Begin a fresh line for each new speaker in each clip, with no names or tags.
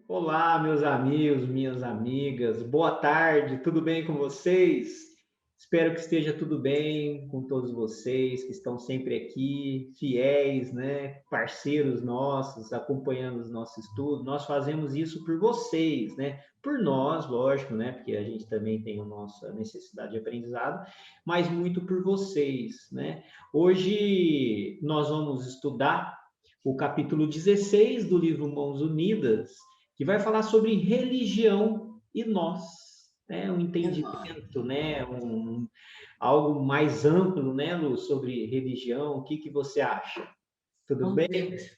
Olá, meus amigos, minhas amigas, boa tarde, tudo bem com vocês? Espero que esteja tudo bem com todos vocês que estão sempre aqui, fiéis, né? Parceiros nossos, acompanhando os nossos estudos. Nós fazemos isso por vocês, né? Por nós, lógico, né? Porque a gente também tem a nossa necessidade de aprendizado, mas muito por vocês, né? Hoje nós vamos estudar o capítulo 16 do livro Mãos Unidas, que vai falar sobre religião e nós, né? Um entendimento, né? Algo mais amplo, né, Lu, sobre religião. O que você acha? Tudo
Vamos
bem?
ver.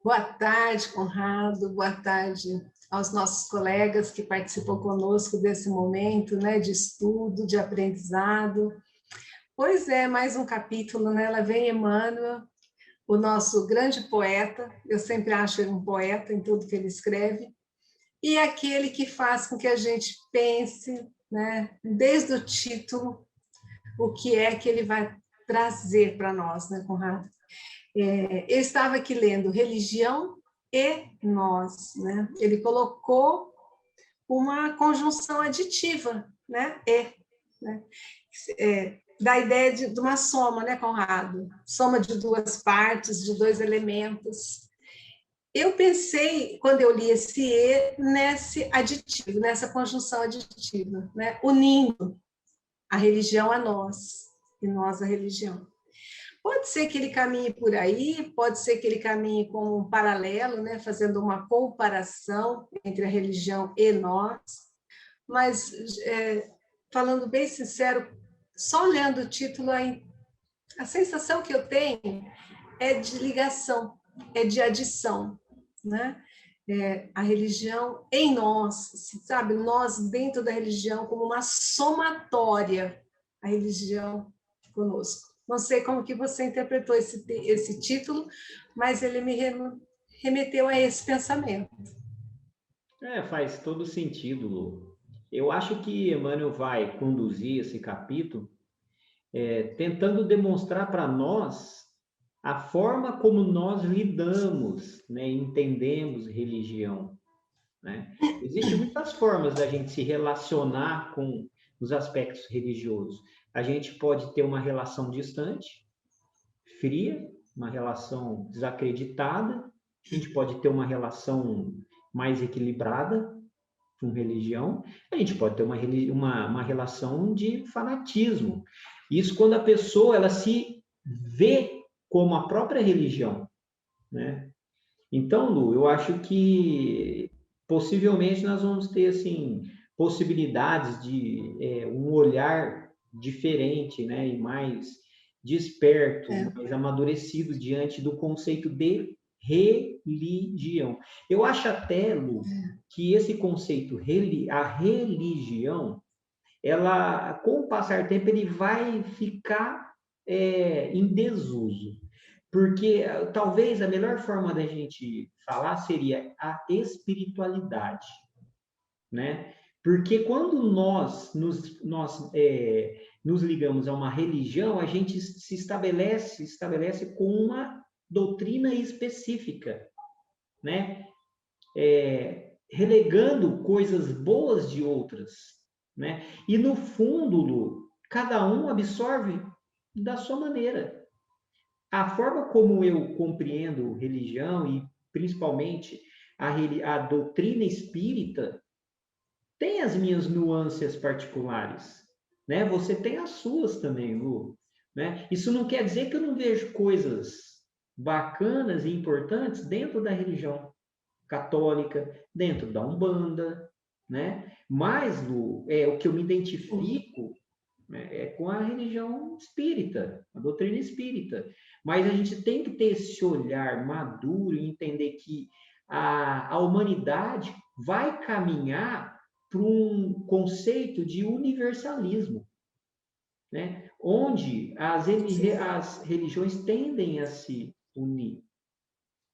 Boa tarde, Conrado. Boa tarde aos nossos colegas que participam conosco desse momento, né, de estudo, de aprendizado. Pois é, mais um capítulo, né? Lá vem Emmanuel, o nosso grande poeta. Eu sempre acho ele um poeta em tudo que ele escreve. E aquele que faz com que a gente pense, né, desde o título, o que é que ele vai trazer para nós, né, Conrado? Eu estava aqui lendo Religião e Nós, né? Ele colocou uma conjunção aditiva, né? Né? Da ideia de uma soma, né, Conrado? Soma de duas partes, de dois elementos. Eu pensei, quando eu li esse E, nesse aditivo, nessa conjunção aditiva, né? Unindo a religião a nós, e nós a religião. Pode ser que ele caminhe por aí, pode ser que ele caminhe com um paralelo, né, fazendo uma comparação entre a religião e nós, mas, falando bem sincero, só lendo o título, a sensação que eu tenho é de ligação, é de adição, né? A religião em nós, sabe? Nós dentro da religião como uma somatória, a religião conosco. Não sei como que você interpretou esse título, mas ele me remeteu a esse pensamento.
Faz todo sentido, Lu. Eu acho que Emmanuel vai conduzir esse capítulo tentando demonstrar para nós a forma como nós lidamos, né, entendemos religião, né? Existem muitas formas da gente se relacionar com os aspectos religiosos. A gente pode ter uma relação distante, fria, uma relação desacreditada, a gente pode ter uma relação mais equilibrada com religião, a gente pode ter uma relação de fanatismo. Isso quando a pessoa ela se vê como a própria religião, né? Então, Lu, eu acho que possivelmente nós vamos ter assim possibilidades de um olhar diferente, né, e mais desperto,
É,
mais amadurecido diante do conceito de religião. Eu acho até, Lu, que esse conceito a religião, ela com o passar do tempo ele vai ficar em desuso. Porque talvez a melhor forma da gente falar seria a espiritualidade, né? Porque quando nos ligamos a uma religião, a gente se estabelece com uma doutrina específica, né? Relegando coisas boas de outras, né? E no fundo, Lu, cada um absorve da sua maneira. A forma como eu compreendo religião e principalmente a doutrina espírita tem as minhas nuances particulares, né? Você tem as suas também, Lu, né? Isso não quer dizer que eu não vejo coisas bacanas e importantes dentro da religião católica, dentro da Umbanda, né? Mas, Lu, o que eu me identifico, né, com a religião espírita, a doutrina espírita. Mas a gente tem que ter esse olhar maduro e entender que a humanidade vai caminhar para um conceito de universalismo, né? Onde as religiões tendem a se unir,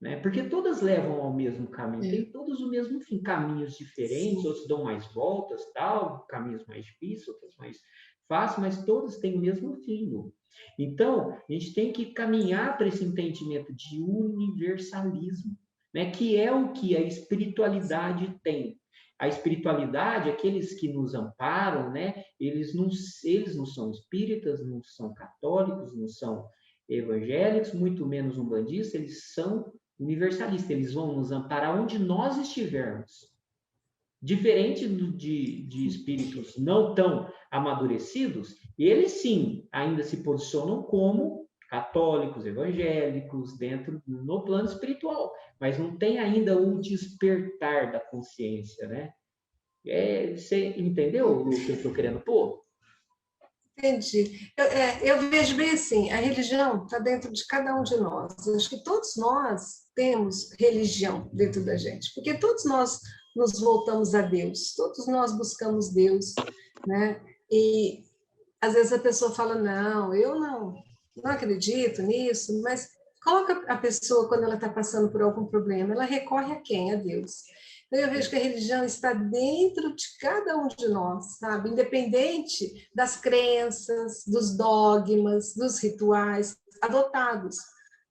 né? Porque todas levam ao mesmo caminho,
é,
tem todos o mesmo fim, caminhos diferentes,
sim.
outros dão mais voltas, tal, caminhos mais difíceis, outros mais fáceis, mas todos têm o mesmo fim. Lu. Então, a gente tem que caminhar para esse entendimento de universalismo, né? Que é o que a espiritualidade tem. A espiritualidade, aqueles que nos amparam, né? Eles não são espíritas, não são católicos, não são evangélicos, muito menos umbandistas, eles são universalistas, eles vão nos amparar onde nós estivermos. Diferente de espíritos não tão amadurecidos, eles sim ainda se posicionam como católicos, evangélicos, dentro no plano espiritual, mas não tem ainda um despertar da consciência, né? Você entendeu o que eu estou querendo pôr?
Entendi. Eu vejo bem assim, a religião está dentro de cada um de nós. Eu acho que todos nós temos religião dentro da gente, porque todos nós nos voltamos a Deus, todos nós buscamos Deus, né? E às vezes a pessoa fala, não, eu não acredito nisso, mas coloca a pessoa, quando ela está passando por algum problema, ela recorre a quem? A Deus. Então, eu vejo que a religião está dentro de cada um de nós, sabe? Independente das crenças, dos dogmas, dos rituais adotados,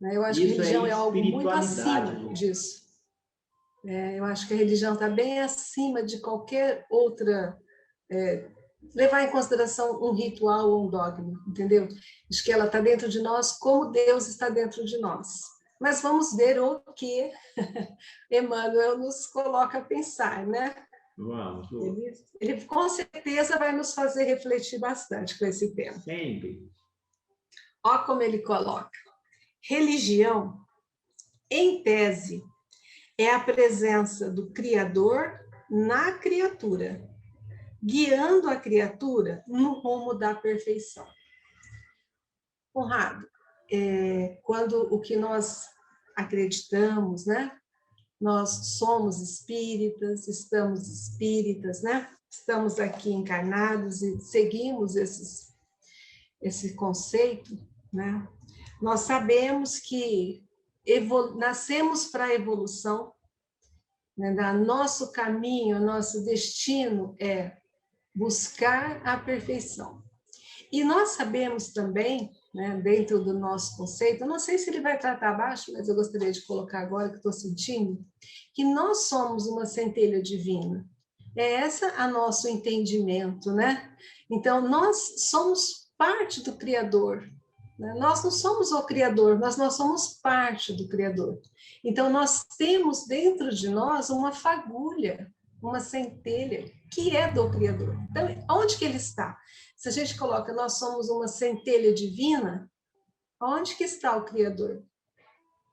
né? Eu acho que a
Isso é
religião é algo muito
espiritualidade,
acima
Lu.
disso. Eu acho que a religião está bem acima de qualquer outra levar em consideração um ritual ou um dogma, entendeu? Acho que ela está dentro de nós como Deus está dentro de nós. Mas vamos ver o que Emmanuel nos coloca a pensar, né?
Vamos, Lu.
Ele com certeza vai nos fazer refletir bastante com esse tema.
Sempre.
Olha como ele coloca. Religião, em tese, é a presença do Criador na criatura, guiando a criatura no rumo da perfeição. Conrado, quando o que nós acreditamos, né? Nós somos espíritas, estamos espíritas, né? Estamos aqui encarnados e seguimos esse conceito, né? Nós sabemos que nascemos para a evolução, né? Nosso caminho, nosso destino é buscar a perfeição. E nós sabemos também, né, dentro do nosso conceito, eu não sei se ele vai tratar abaixo, mas eu gostaria de colocar agora que estou sentindo, que nós somos uma centelha divina. É esse o nosso entendimento, né? Então, nós somos parte do Criador. Né? Nós não somos o Criador, mas nós somos parte do Criador. Então, nós temos dentro de nós uma fagulha, uma centelha, que é do Criador. Então, onde que ele está? Se a gente coloca, nós somos uma centelha divina, onde que está o Criador?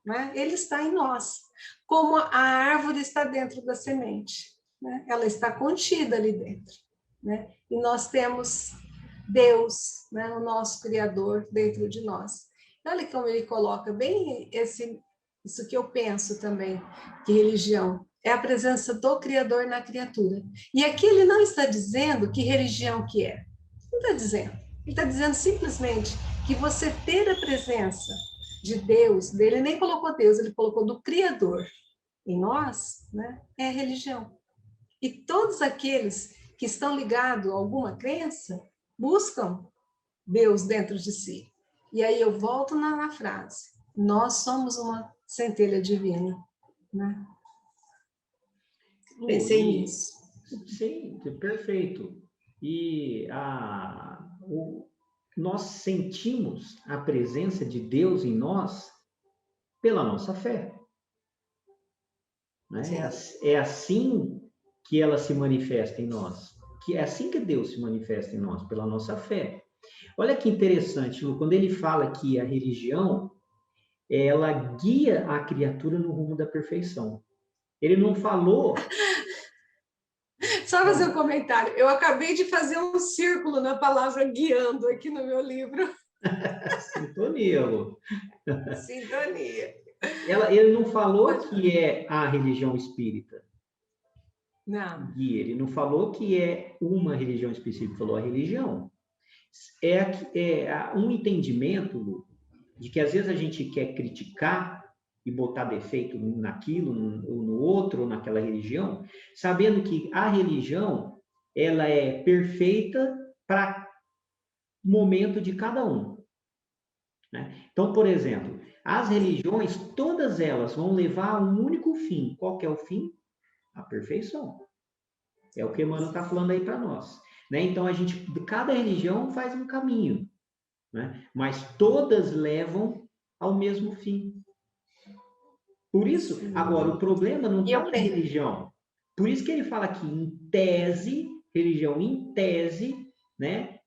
Né? Ele está em nós, como a árvore está dentro da semente. Né? Ela está contida ali dentro. Né? E nós temos Deus, né? O nosso Criador, dentro de nós. Olha como ele coloca bem isso que eu penso também, que religião é a presença do Criador na criatura. E aqui ele não está dizendo que religião que é. Não está dizendo. Ele está dizendo simplesmente que você ter a presença de Deus, dele nem colocou Deus, ele colocou do Criador em nós, né, é a religião. E todos aqueles que estão ligados a alguma crença buscam Deus dentro de si. E aí eu volto na frase: nós somos uma centelha divina. Né? Pensei nisso.
Sim, perfeito. E nós sentimos a presença de Deus em nós pela nossa fé. Né? É assim que ela se manifesta em nós. Que é assim que Deus se manifesta em nós, pela nossa fé. Olha que interessante, Lu, quando ele fala que a religião, ela guia a criatura no rumo da perfeição. Ele não falou...
Só fazer um comentário. Eu acabei de fazer um círculo na palavra guiando aqui no meu livro.
Sintonia, Lu.
Sintonia.
Ele não falou que é a religião espírita.
Não.
E ele não falou que é uma religião específica, falou a religião. É um entendimento, Lu, de que às vezes a gente quer criticar e botar defeito naquilo, ou no outro, ou naquela religião, sabendo que a religião ela é perfeita para o momento de cada um. Né? Então, por exemplo, As religiões, todas elas vão levar a um único fim. Qual que é o fim? A perfeição. É o que Emmanuel está falando aí para nós. Né? Então, cada religião faz um caminho, né? Mas todas levam ao mesmo fim. Por isso, agora, o problema não está na religião. Por isso que ele fala que, em tese, religião em tese, né,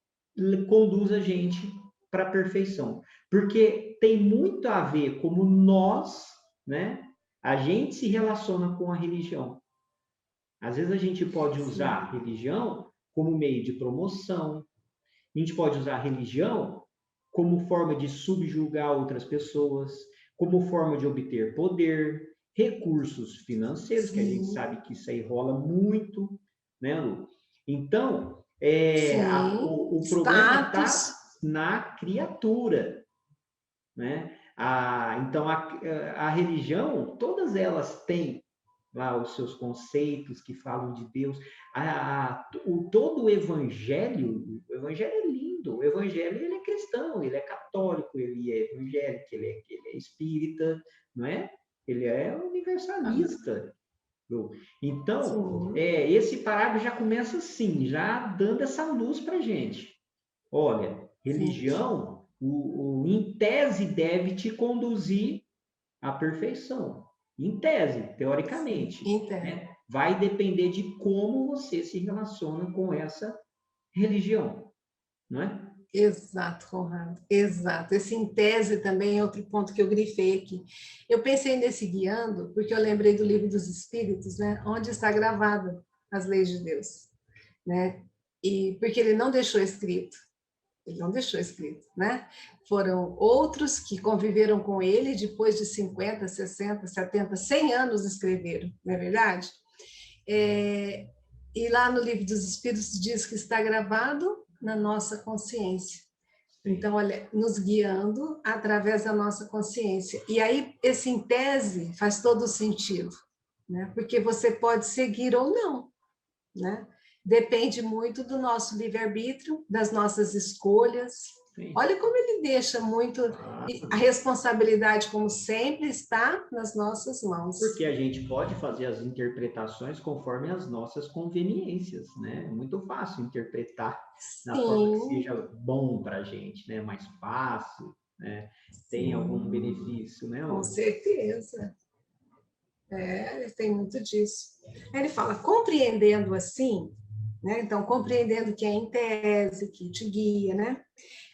conduz a gente para a perfeição. Porque tem muito a ver como nós, né, a gente se relaciona com a religião. Às vezes a gente pode usar a religião como meio de promoção, a gente pode usar a religião como forma de subjugar outras pessoas, como forma de obter poder, recursos financeiros, que a gente sabe que isso aí rola muito, né, Lu? Então, o problema está na criatura, né? Então, a religião, todas elas têm lá os seus conceitos que falam de Deus. Todo o evangelho é lindo. O evangelho, ele é cristão, ele é católico, ele é evangélico, ele é espírita, não é? Ele é universalista. Então, esse parágrafo já começa assim, já dando essa luz para a gente. Olha, religião, em tese, deve te conduzir à perfeição. Em tese, teoricamente. Né? Vai depender de como você se relaciona com essa religião, não é?
Exato, Conrado, exato. Esse em tese também é outro ponto que eu grifei aqui. Eu pensei nesse guiando, porque eu lembrei do Livro dos Espíritos, né? Onde está gravada as leis de Deus, né? E porque ele não deixou escrito, né? Foram outros que conviveram com ele depois de 50, 60, 70, 100 anos escreveram, não é verdade? E lá no Livro dos Espíritos diz que está gravado na nossa consciência. Então, olha, nos guiando através da nossa consciência. E aí, esse em tese faz todo sentido, né? Porque você pode seguir ou não, né? Depende muito do nosso livre-arbítrio, das nossas escolhas. Sim. Olha como ele deixa muito... A responsabilidade, como sempre, está nas nossas mãos.
Porque a gente pode fazer as interpretações conforme as nossas conveniências, né? É muito fácil interpretar da forma que seja bom para a gente, né? Mais fácil, né? Tem algum benefício, né?
Com certeza. Tem muito disso. Ele fala, compreendendo assim, né? Então, compreendendo que é em tese, que te guia, né?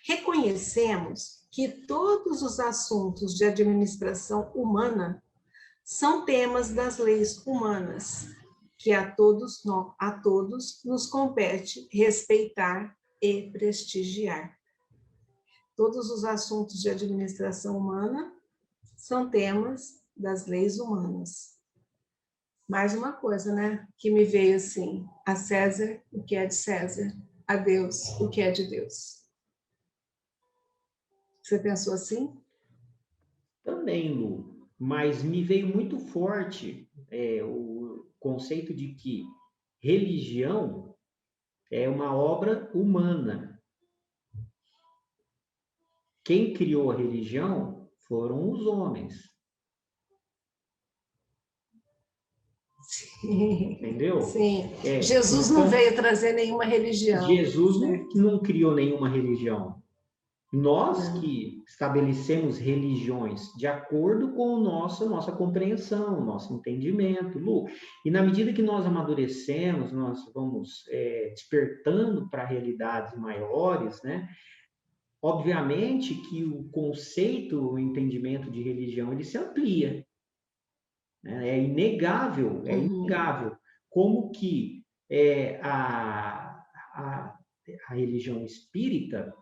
Reconhecemos que todos os assuntos de administração humana são temas das leis humanas, que a todos nos compete respeitar e prestigiar. Todos os assuntos de administração humana são temas das leis humanas. Mais uma coisa, né, que me veio assim, a César o que é de César, a Deus o que é de Deus. Você pensou assim?
Também, Lu, mas me veio muito forte o conceito de que religião é uma obra humana. Quem criou a religião foram os homens. Entendeu?
Sim. Jesus então, não veio trazer nenhuma religião.
Jesus não criou nenhuma religião. Nós que estabelecemos religiões de acordo com nossa compreensão, nosso entendimento, Lu. E na medida que nós amadurecemos, nós vamos despertando para realidades maiores, né? Obviamente que o conceito, o entendimento de religião, ele se amplia. É inegável, como que a religião espírita,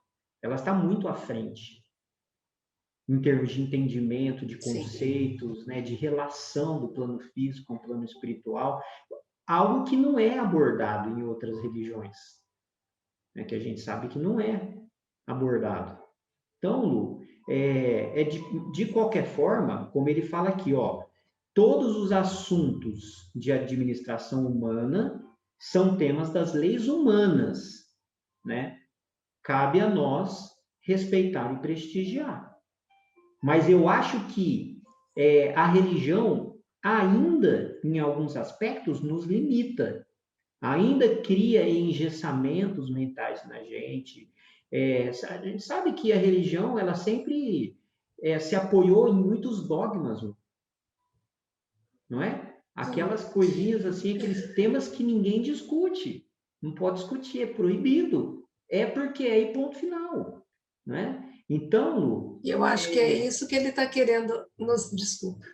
ela está muito à frente, em termos de entendimento, de conceitos, né, de relação do plano físico com o plano espiritual, algo que não é abordado em outras religiões, né, que a gente sabe que não é abordado. Então, Lu, de qualquer forma, como ele fala aqui, ó, todos os assuntos de administração humana são temas das leis humanas, né? Cabe a nós respeitar e prestigiar. Mas eu acho que a religião ainda, em alguns aspectos, nos limita, ainda cria engessamentos mentais na gente. A gente sabe que a religião, ela sempre se apoiou em muitos dogmas, não é?
Uhum.
Aquelas coisinhas assim, aqueles temas que ninguém discute. Não pode discutir, é proibido. É porque é e ponto final, não é? Então, Lu,
E eu acho que é isso que ele está querendo nos. Desculpa,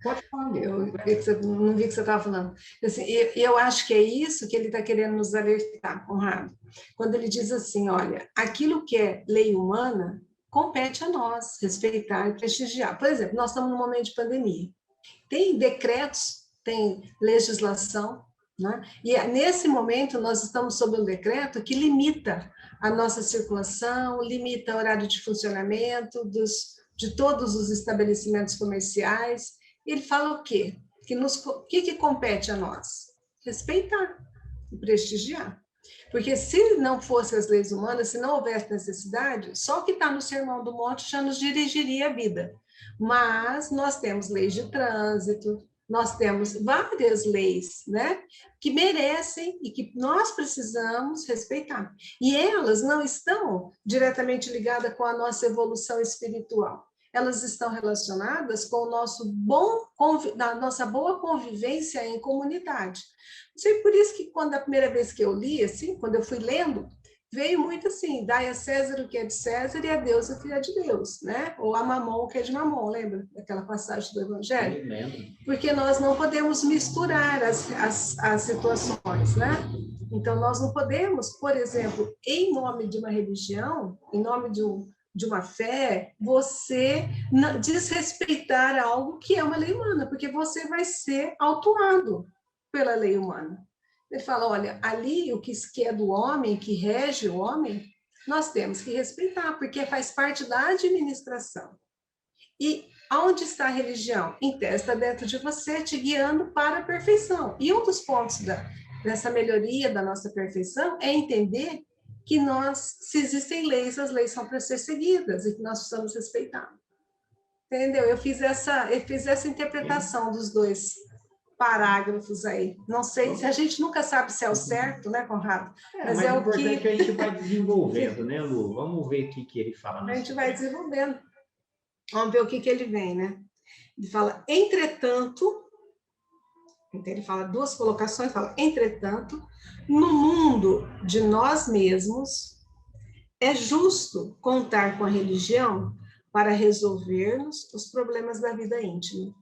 pode falar, Lu.
eu vi que você, não vi que você estava falando. Assim, eu acho que é isso que ele está querendo nos alertar, Conrado. Quando ele diz assim: olha, aquilo que é lei humana compete a nós respeitar e prestigiar. Por exemplo, nós estamos num momento de pandemia. Tem decretos, tem legislação, né? E nesse momento nós estamos sob um decreto que limita a nossa circulação, limita o horário de funcionamento de todos os estabelecimentos comerciais. Ele fala o quê? Que compete a nós? Respeitar e prestigiar. Porque se não fossem as leis humanas, se não houvesse necessidade, só o que está no Sermão do Monte já nos dirigiria a vida. Mas nós temos leis de trânsito, nós temos várias leis, né, que merecem e que nós precisamos respeitar. E elas não estão diretamente ligadas com a nossa evolução espiritual. Elas estão relacionadas com o a nossa boa convivência em comunidade. Sei por isso que quando a primeira vez que eu li, assim, quando eu fui lendo, veio muito assim, dai a César o que é de César e a Deus o que é de Deus, né? Ou a Mamon o que é de Mamon, lembra daquela passagem do Evangelho?
Sim, lembro.
Porque nós não podemos misturar as situações, né? Então, nós não podemos, por exemplo, em nome de uma religião, em nome de uma fé, você desrespeitar algo que é uma lei humana, porque você vai ser autuado pela lei humana. Ele fala, olha, ali o que é do homem, que rege o homem, nós temos que respeitar, porque faz parte da administração. E onde está a religião? Em testa dentro de você, te guiando para a perfeição. E um dos pontos dessa melhoria da nossa perfeição é entender que nós, se existem leis, as leis são para ser seguidas e que nós precisamos respeitar. Entendeu? Eu fiz essa
Sim.
interpretação dos dois parágrafos aí. Não sei, se a gente nunca sabe se é o certo, né, Conrado? Mas
Mas
é
o
o
importante é que
que
a gente vai desenvolvendo, né, Lu? Vamos ver o que ele fala
a
na
gente vai
sequência.
desenvolvendo. Vamos ver o que ele vem, né? Ele fala, entretanto, então ele fala duas colocações, fala, entretanto, no mundo de nós mesmos, é justo contar com a religião para resolvermos os problemas da vida íntima.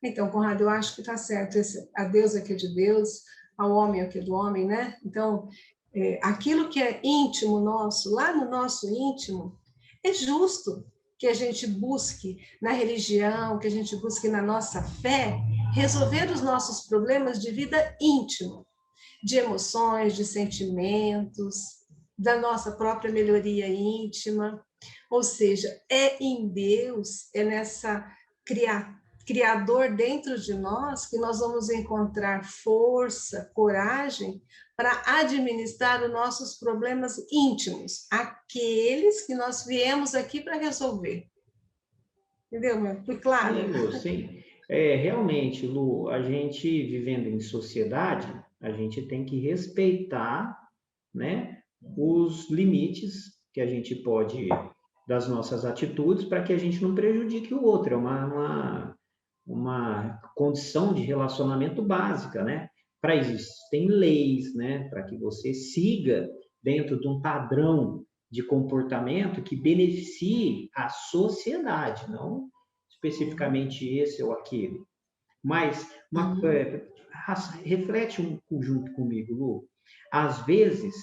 Então, Conrado, eu acho que está certo. A Deus é que é de Deus, ao homem é que é do homem, né? Então, aquilo que é íntimo nosso, lá no nosso íntimo, é justo que a gente busque na religião, que a gente busque na nossa fé, resolver os nossos problemas de vida íntima, de emoções, de sentimentos, da nossa própria melhoria íntima. Ou seja, é em Deus, é nessa criador dentro de nós que nós vamos encontrar força, coragem para administrar os nossos problemas íntimos, aqueles que nós viemos aqui para resolver. Entendeu, meu? Foi
Sim,
claro?
Lu, sim. Realmente, Lu, a gente vivendo em sociedade, a gente tem que respeitar, né, os limites que a gente pode das nossas atitudes para que a gente não prejudique o outro. É uma condição de relacionamento básica, né? Para isso, tem leis, né? Para que você siga dentro de um padrão de comportamento que beneficie a sociedade, não especificamente esse ou aquele. Mas
Uhum.
reflete junto comigo, Lu. Às vezes,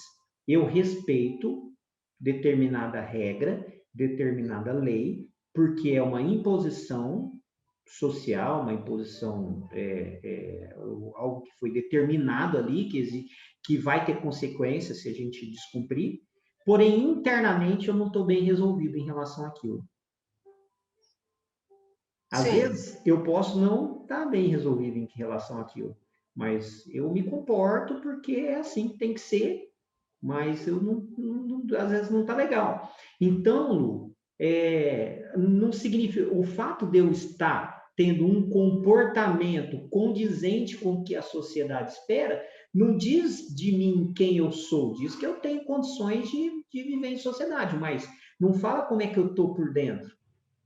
eu respeito determinada regra, determinada lei, porque é uma imposição social, uma imposição, algo que foi determinado ali, que vai ter consequências se a gente descumprir, porém, internamente, eu não estou bem resolvido em relação àquilo. Às
Sim.
vezes, eu posso não estar bem resolvido em relação àquilo, mas eu me comporto porque é assim que tem que ser, mas eu às vezes não está legal. Então, Lu, não significa... O fato de eu estar tendo um comportamento condizente com o que a sociedade espera, não diz de mim quem eu sou, diz que eu tenho condições de viver em sociedade, mas não fala como é que eu estou por dentro,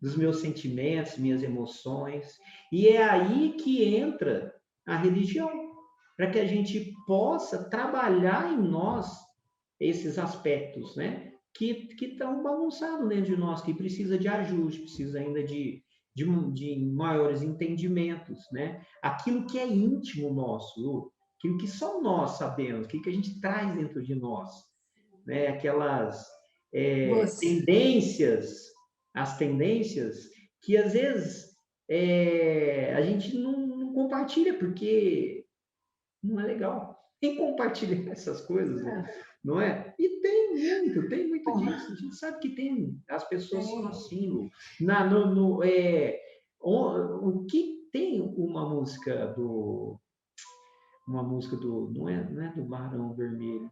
dos meus sentimentos, minhas emoções. E é aí que entra a religião, para que a gente possa trabalhar em nós esses aspectos, né? Que estão bagunçados dentro de nós, que precisa de ajuste, precisa ainda de maiores entendimentos, né? Aquilo que é íntimo nosso, Lu, aquilo que só nós sabemos, aquilo que a gente traz dentro de nós, né? Aquelas
Você.
tendências, as tendências que às vezes a gente não compartilha, porque não é legal. Quem compartilha essas coisas, não é? E tem muito disso. A gente sabe que tem. As pessoas são assim, Lu. O que tem uma música do, não é do Barão Vermelho,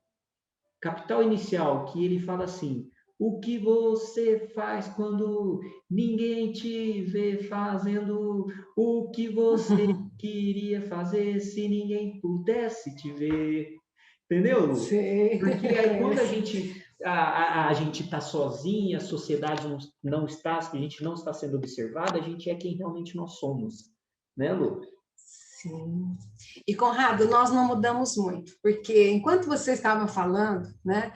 Capital Inicial, que ele fala assim: o que você faz quando ninguém te vê fazendo o que você queria fazer se ninguém pudesse te ver? Entendeu, Lu?
Sim.
Porque aí quando a gente está sozinha, a sociedade não está, a gente não está sendo observada, a gente é quem realmente nós somos, né, Lu?
Sim. E, Conrado, nós não mudamos muito, porque enquanto você estava falando, né,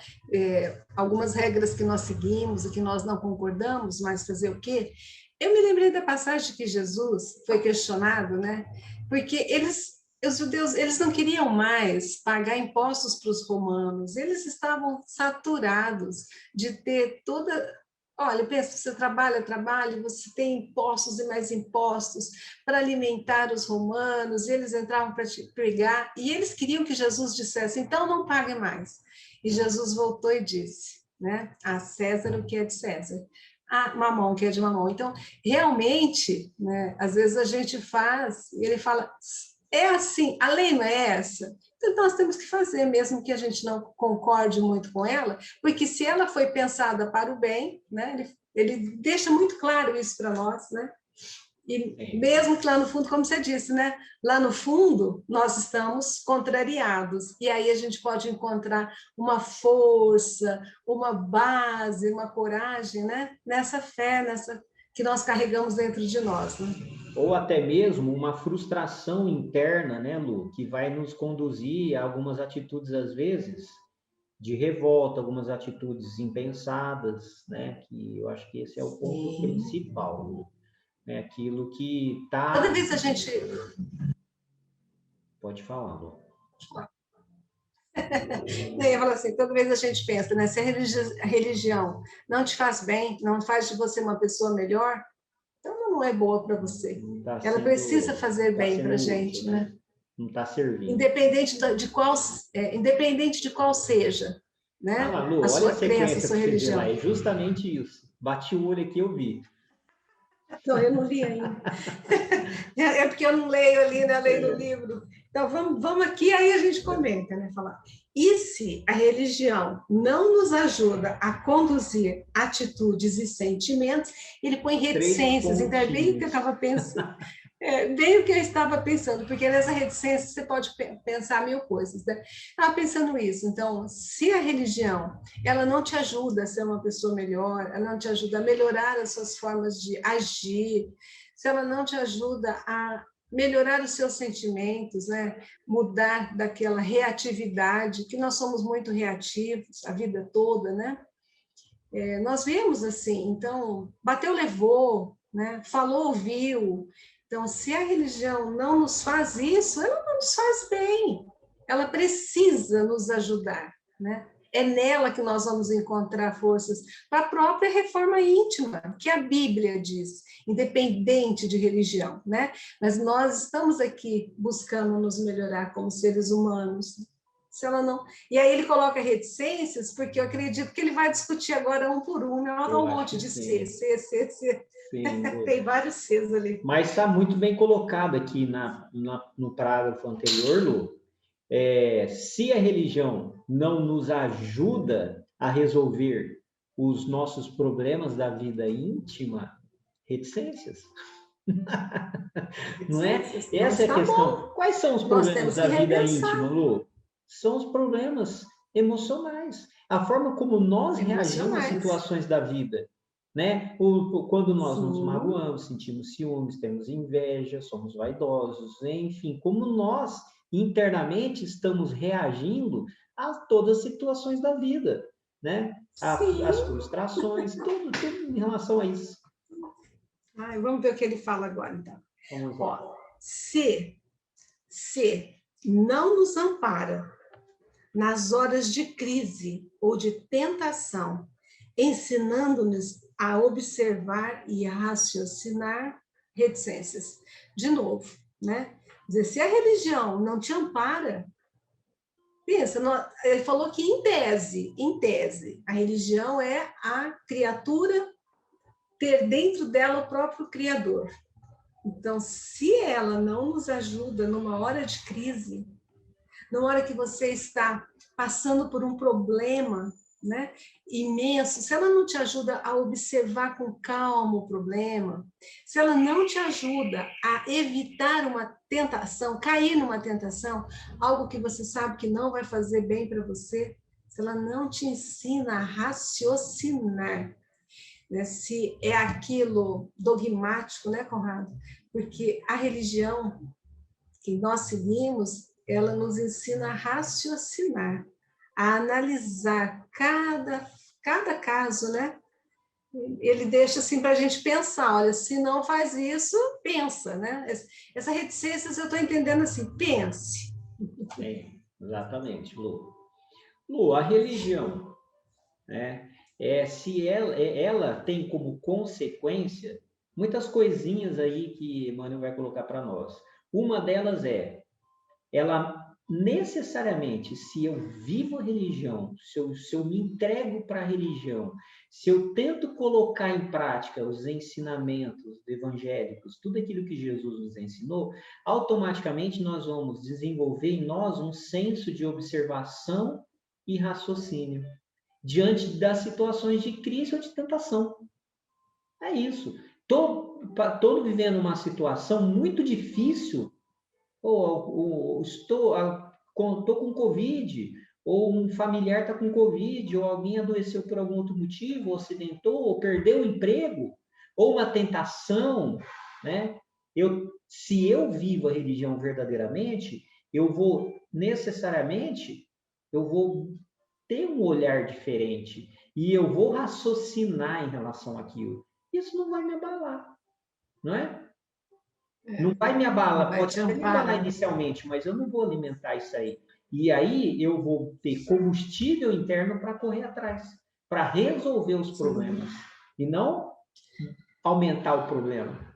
algumas regras que nós seguimos e que nós não concordamos, mas fazer o quê? Eu me lembrei da passagem que Jesus foi questionado, né, porque os judeus, eles não queriam mais pagar impostos para os romanos, eles estavam saturados de ter toda... Olha, pensa, você trabalha, você tem impostos e mais impostos para alimentar os romanos, e eles entravam para te pregar, e eles queriam que Jesus dissesse, então não pague mais. E Jesus voltou e disse, né, a César o que é de César, a Mamon o que é de Mamon. Então, realmente, né, às vezes a gente faz, e ele fala, é assim, a lei não é essa, então nós temos que fazer, mesmo que a gente não concorde muito com ela, porque se ela foi pensada para o bem, né, ele deixa muito claro isso para nós, né? E mesmo que lá no fundo, como você disse, né? Lá no fundo, nós estamos contrariados. E aí a gente pode encontrar uma força, uma base, uma coragem, né? Nessa fé, nessa que nós carregamos dentro de nós, né?
Ou até mesmo uma frustração interna, né, Lu, que vai nos conduzir a algumas atitudes, às vezes, de revolta, algumas atitudes impensadas, né, que eu acho que esse é o ponto
Sim.
principal, Lu, né, aquilo que está...
Toda vez a gente...
Pode falar, Lu.
Eu falo assim, toda vez a gente pensa, né? Se a religião não te faz bem, não faz de você uma pessoa melhor, então ela não é boa para você. Ela precisa fazer bem para a gente,
útil,
né?
Não está servindo.
Independente de qual seja, né?
Lu,
A
olha
sua
a
crença, a
sequência
sua
que você viu lá,
religião.
é justamente isso. Bati o olho aqui, eu vi.
Não, eu não li ainda. É porque eu não leio ali, né? Leio no livro. Então, vamos aqui, aí a gente comenta, né? Falar. E se a religião não nos ajuda a conduzir atitudes e sentimentos, ele põe reticências. Então, é bem o que eu estava pensando. Bem o que eu estava pensando, porque nessa reticência você pode pensar mil coisas, né? Estava pensando isso. Então, se a religião ela não te ajuda a ser uma pessoa melhor, ela não te ajuda a melhorar as suas formas de agir, se ela não te ajuda a melhorar os seus sentimentos, né? Mudar daquela reatividade, que nós somos muito reativos a vida toda, né? Nós vemos assim, então, bateu, levou, né? Falou, ouviu. Então, se a religião não nos faz isso, ela não nos faz bem. Ela precisa nos ajudar, né? É nela que nós vamos encontrar forças para a própria reforma íntima, que a Bíblia diz, independente de religião, né? Mas nós estamos aqui buscando nos melhorar como seres humanos. Se ela não... E aí ele coloca reticências, porque eu acredito que ele vai discutir agora um por um, né? Olha um monte de C.
Sim,
Tem vários Cs ali.
mas está muito bem colocado aqui no parágrafo anterior, Lu. Se a religião não nos ajuda a resolver os nossos problemas da vida íntima, reticências. Não é? Essa é a questão. Quais são os problemas da vida íntima, Lu? São os problemas emocionais. A forma como nós reagimos às situações da vida. Né? Quando nós nos magoamos, sentimos ciúmes, temos inveja, somos vaidosos, enfim, como nós internamente estamos reagindo a todas as situações da vida, né? As frustrações, tudo em relação a isso.
Vamos ver o que ele fala agora, então.
Vamos lá.
Ó, se não nos ampara nas horas de crise ou de tentação, ensinando-nos a observar e a raciocinar reticências. De novo, né? Dizer, se a religião não te ampara, pensa, ele falou que em tese, a religião é a criatura ter dentro dela o próprio Criador. Então, se ela não nos ajuda numa hora de crise, numa hora que você está passando por um problema, né, imenso, se ela não te ajuda a observar com calma o problema, se ela não te ajuda a evitar uma tentação, cair numa tentação, algo que você sabe que não vai fazer bem para você, se ela não te ensina a raciocinar, né, se é aquilo dogmático, né, Conrado? Porque a religião que nós seguimos, ela nos ensina a raciocinar, a analisar cada caso, né? Ele deixa assim para a gente pensar, olha, se não faz isso, pensa, né? Essa reticência, eu estou entendendo assim, pense.
Exatamente, Lu. Lu, a religião, né? Se ela tem como consequência muitas coisinhas aí que Emmanuel vai colocar para nós. Uma delas ela necessariamente, se eu vivo a religião, se eu me entrego para a religião, se eu tento colocar em prática os ensinamentos evangélicos, tudo aquilo que Jesus nos ensinou, automaticamente nós vamos desenvolver em nós um senso de observação e raciocínio diante das situações de crise ou de tentação. É isso. Estou vivendo uma situação muito difícil, ou estou com Covid, ou um familiar está com Covid, ou alguém adoeceu por algum outro motivo, ou acidentou, ou perdeu o emprego, ou uma tentação, né? Se eu vivo a religião verdadeiramente, eu vou necessariamente, eu vou ter um olhar diferente e eu vou raciocinar em relação àquilo. Isso não vai me abalar, não é? Não vai me abalar, pode até me abalar inicialmente, mas eu não vou alimentar isso aí. E aí eu vou ter combustível interno para correr atrás, para resolver os problemas, e não aumentar o problema.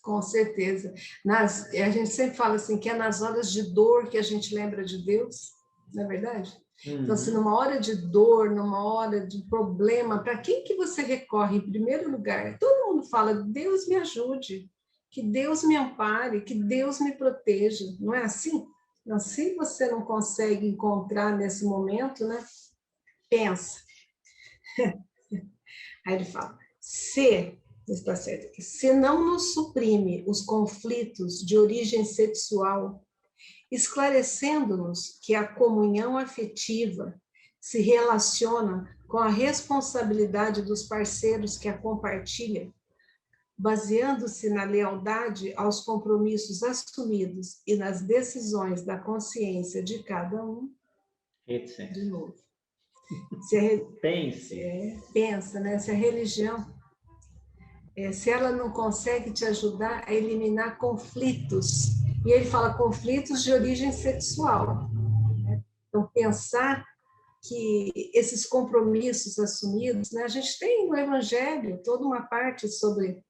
Com certeza. A gente sempre fala assim, que é nas horas de dor que a gente lembra de Deus, não é verdade? Então, se numa hora de dor, numa hora de problema, para quem que você recorre em primeiro lugar? Todo mundo fala, Deus me ajude, que Deus me ampare, que Deus me proteja. Não é assim? Então, se você não consegue encontrar nesse momento, né? Pensa. Aí ele fala, está certo aqui, se não nos suprime os conflitos de origem sexual, esclarecendo-nos que a comunhão afetiva se relaciona com a responsabilidade dos parceiros que a compartilham, baseando-se na lealdade aos compromissos assumidos e nas decisões da consciência de cada um. De novo. Pensa, né? Se a religião, se ela não consegue te ajudar a eliminar conflitos, e ele fala conflitos de origem sexual, né? Então, pensar que esses compromissos assumidos, né? A gente tem no Evangelho toda uma parte sobre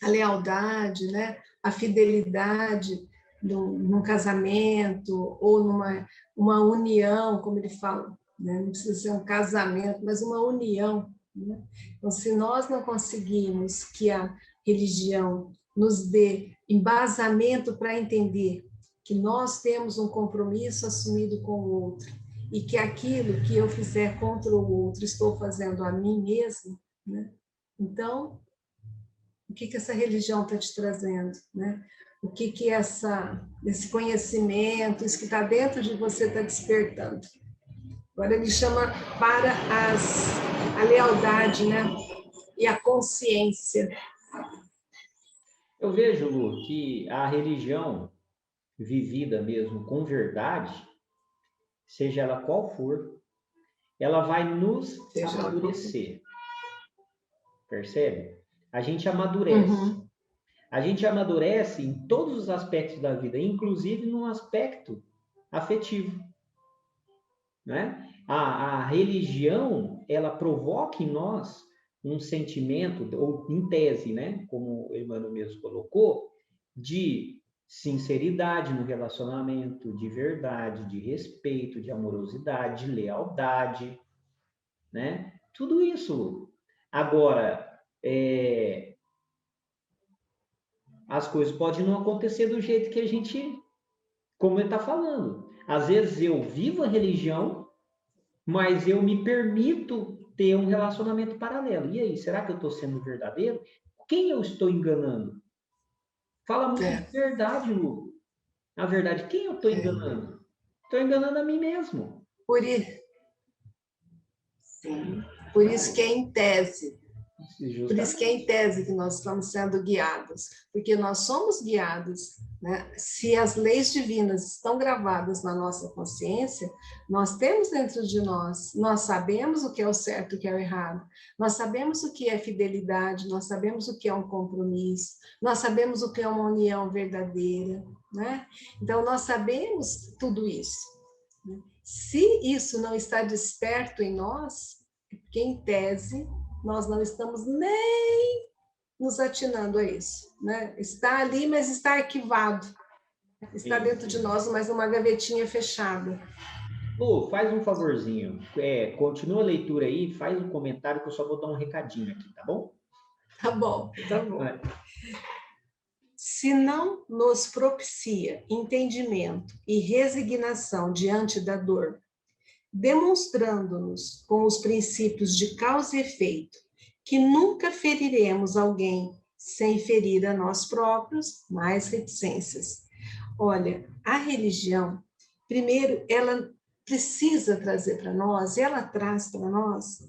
a lealdade, né? A fidelidade num casamento ou numa união, como ele fala, né? Não precisa ser um casamento, mas uma união, né? Então, se nós não conseguimos que a religião nos dê embasamento para entender que nós temos um compromisso assumido com o outro e que aquilo que eu fizer contra o outro estou fazendo a mim mesmo, né? Então, o que essa religião está te trazendo, né? O que esse conhecimento, isso que está dentro de você está despertando? Agora ele chama para a lealdade, né? E a consciência.
Eu vejo, Lu, que a religião vivida mesmo com verdade, seja ela qual for, ela vai nos amadurecer. Percebe? A gente amadurece.
Uhum.
A gente amadurece em todos os aspectos da vida, inclusive no aspecto afetivo, né? A religião, ela provoca em nós um sentimento, ou em tese, né? Como o Emmanuel mesmo colocou, de sinceridade no relacionamento, de verdade, de respeito, de amorosidade, de lealdade, né? Tudo isso. Agora, as coisas podem não acontecer do jeito que a gente, como ele está falando. Às vezes eu vivo a religião, mas eu me permito ter um relacionamento paralelo. E aí, será que eu estou sendo verdadeiro? Quem eu estou enganando? Fala muito de verdade, Lu. A verdade, quem eu estou enganando? Estou enganando a mim mesmo.
Por isso que é em tese. Por isso que é em tese que nós estamos sendo guiados, porque nós somos guiados, né? Se as leis divinas estão gravadas na nossa consciência, nós temos dentro de nós sabemos o que é o certo e o que é o errado, nós sabemos o que é fidelidade, nós sabemos o que é um compromisso, nós sabemos o que é uma união verdadeira, né? Então, nós sabemos tudo isso. Se isso não está desperto em nós, é porque, em tese, nós não estamos nem nos atinando a isso, né? Está ali, mas está arquivado. Está dentro de nós, mas uma gavetinha fechada.
Lu, faz um favorzinho. Continua a leitura aí, faz um comentário que eu só vou dar um recadinho aqui, tá bom?
Tá bom, tá bom. Se não nos propicia entendimento e resignação diante da dor, demonstrando-nos com os princípios de causa e efeito que nunca feriremos alguém sem ferir a nós próprios, mais reticências. Olha, a religião, primeiro, ela precisa trazer para nós, ela traz para nós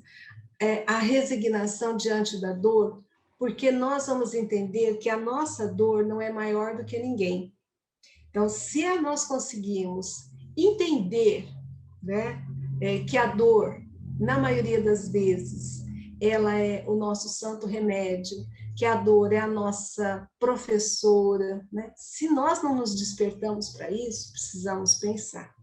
a resignação diante da dor, porque nós vamos entender que a nossa dor não é maior do que ninguém. Então, se nós conseguimos entender, né, que a dor, na maioria das vezes, ela é o nosso santo remédio, que a dor é a nossa professora, né? Se nós não nos despertamos para isso, precisamos pensar.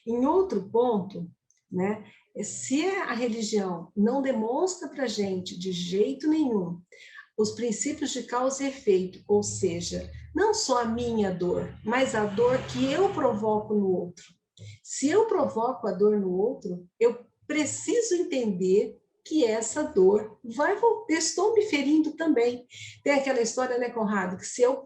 Em outro ponto, né, se a religião não demonstra para a gente de jeito nenhum os princípios de causa e efeito, ou seja, não só a minha dor, mas a dor que eu provoco no outro. Se eu provoco a dor no outro, eu preciso entender que essa dor vai voltar, estou me ferindo também. Tem aquela história, né, Conrado, que se eu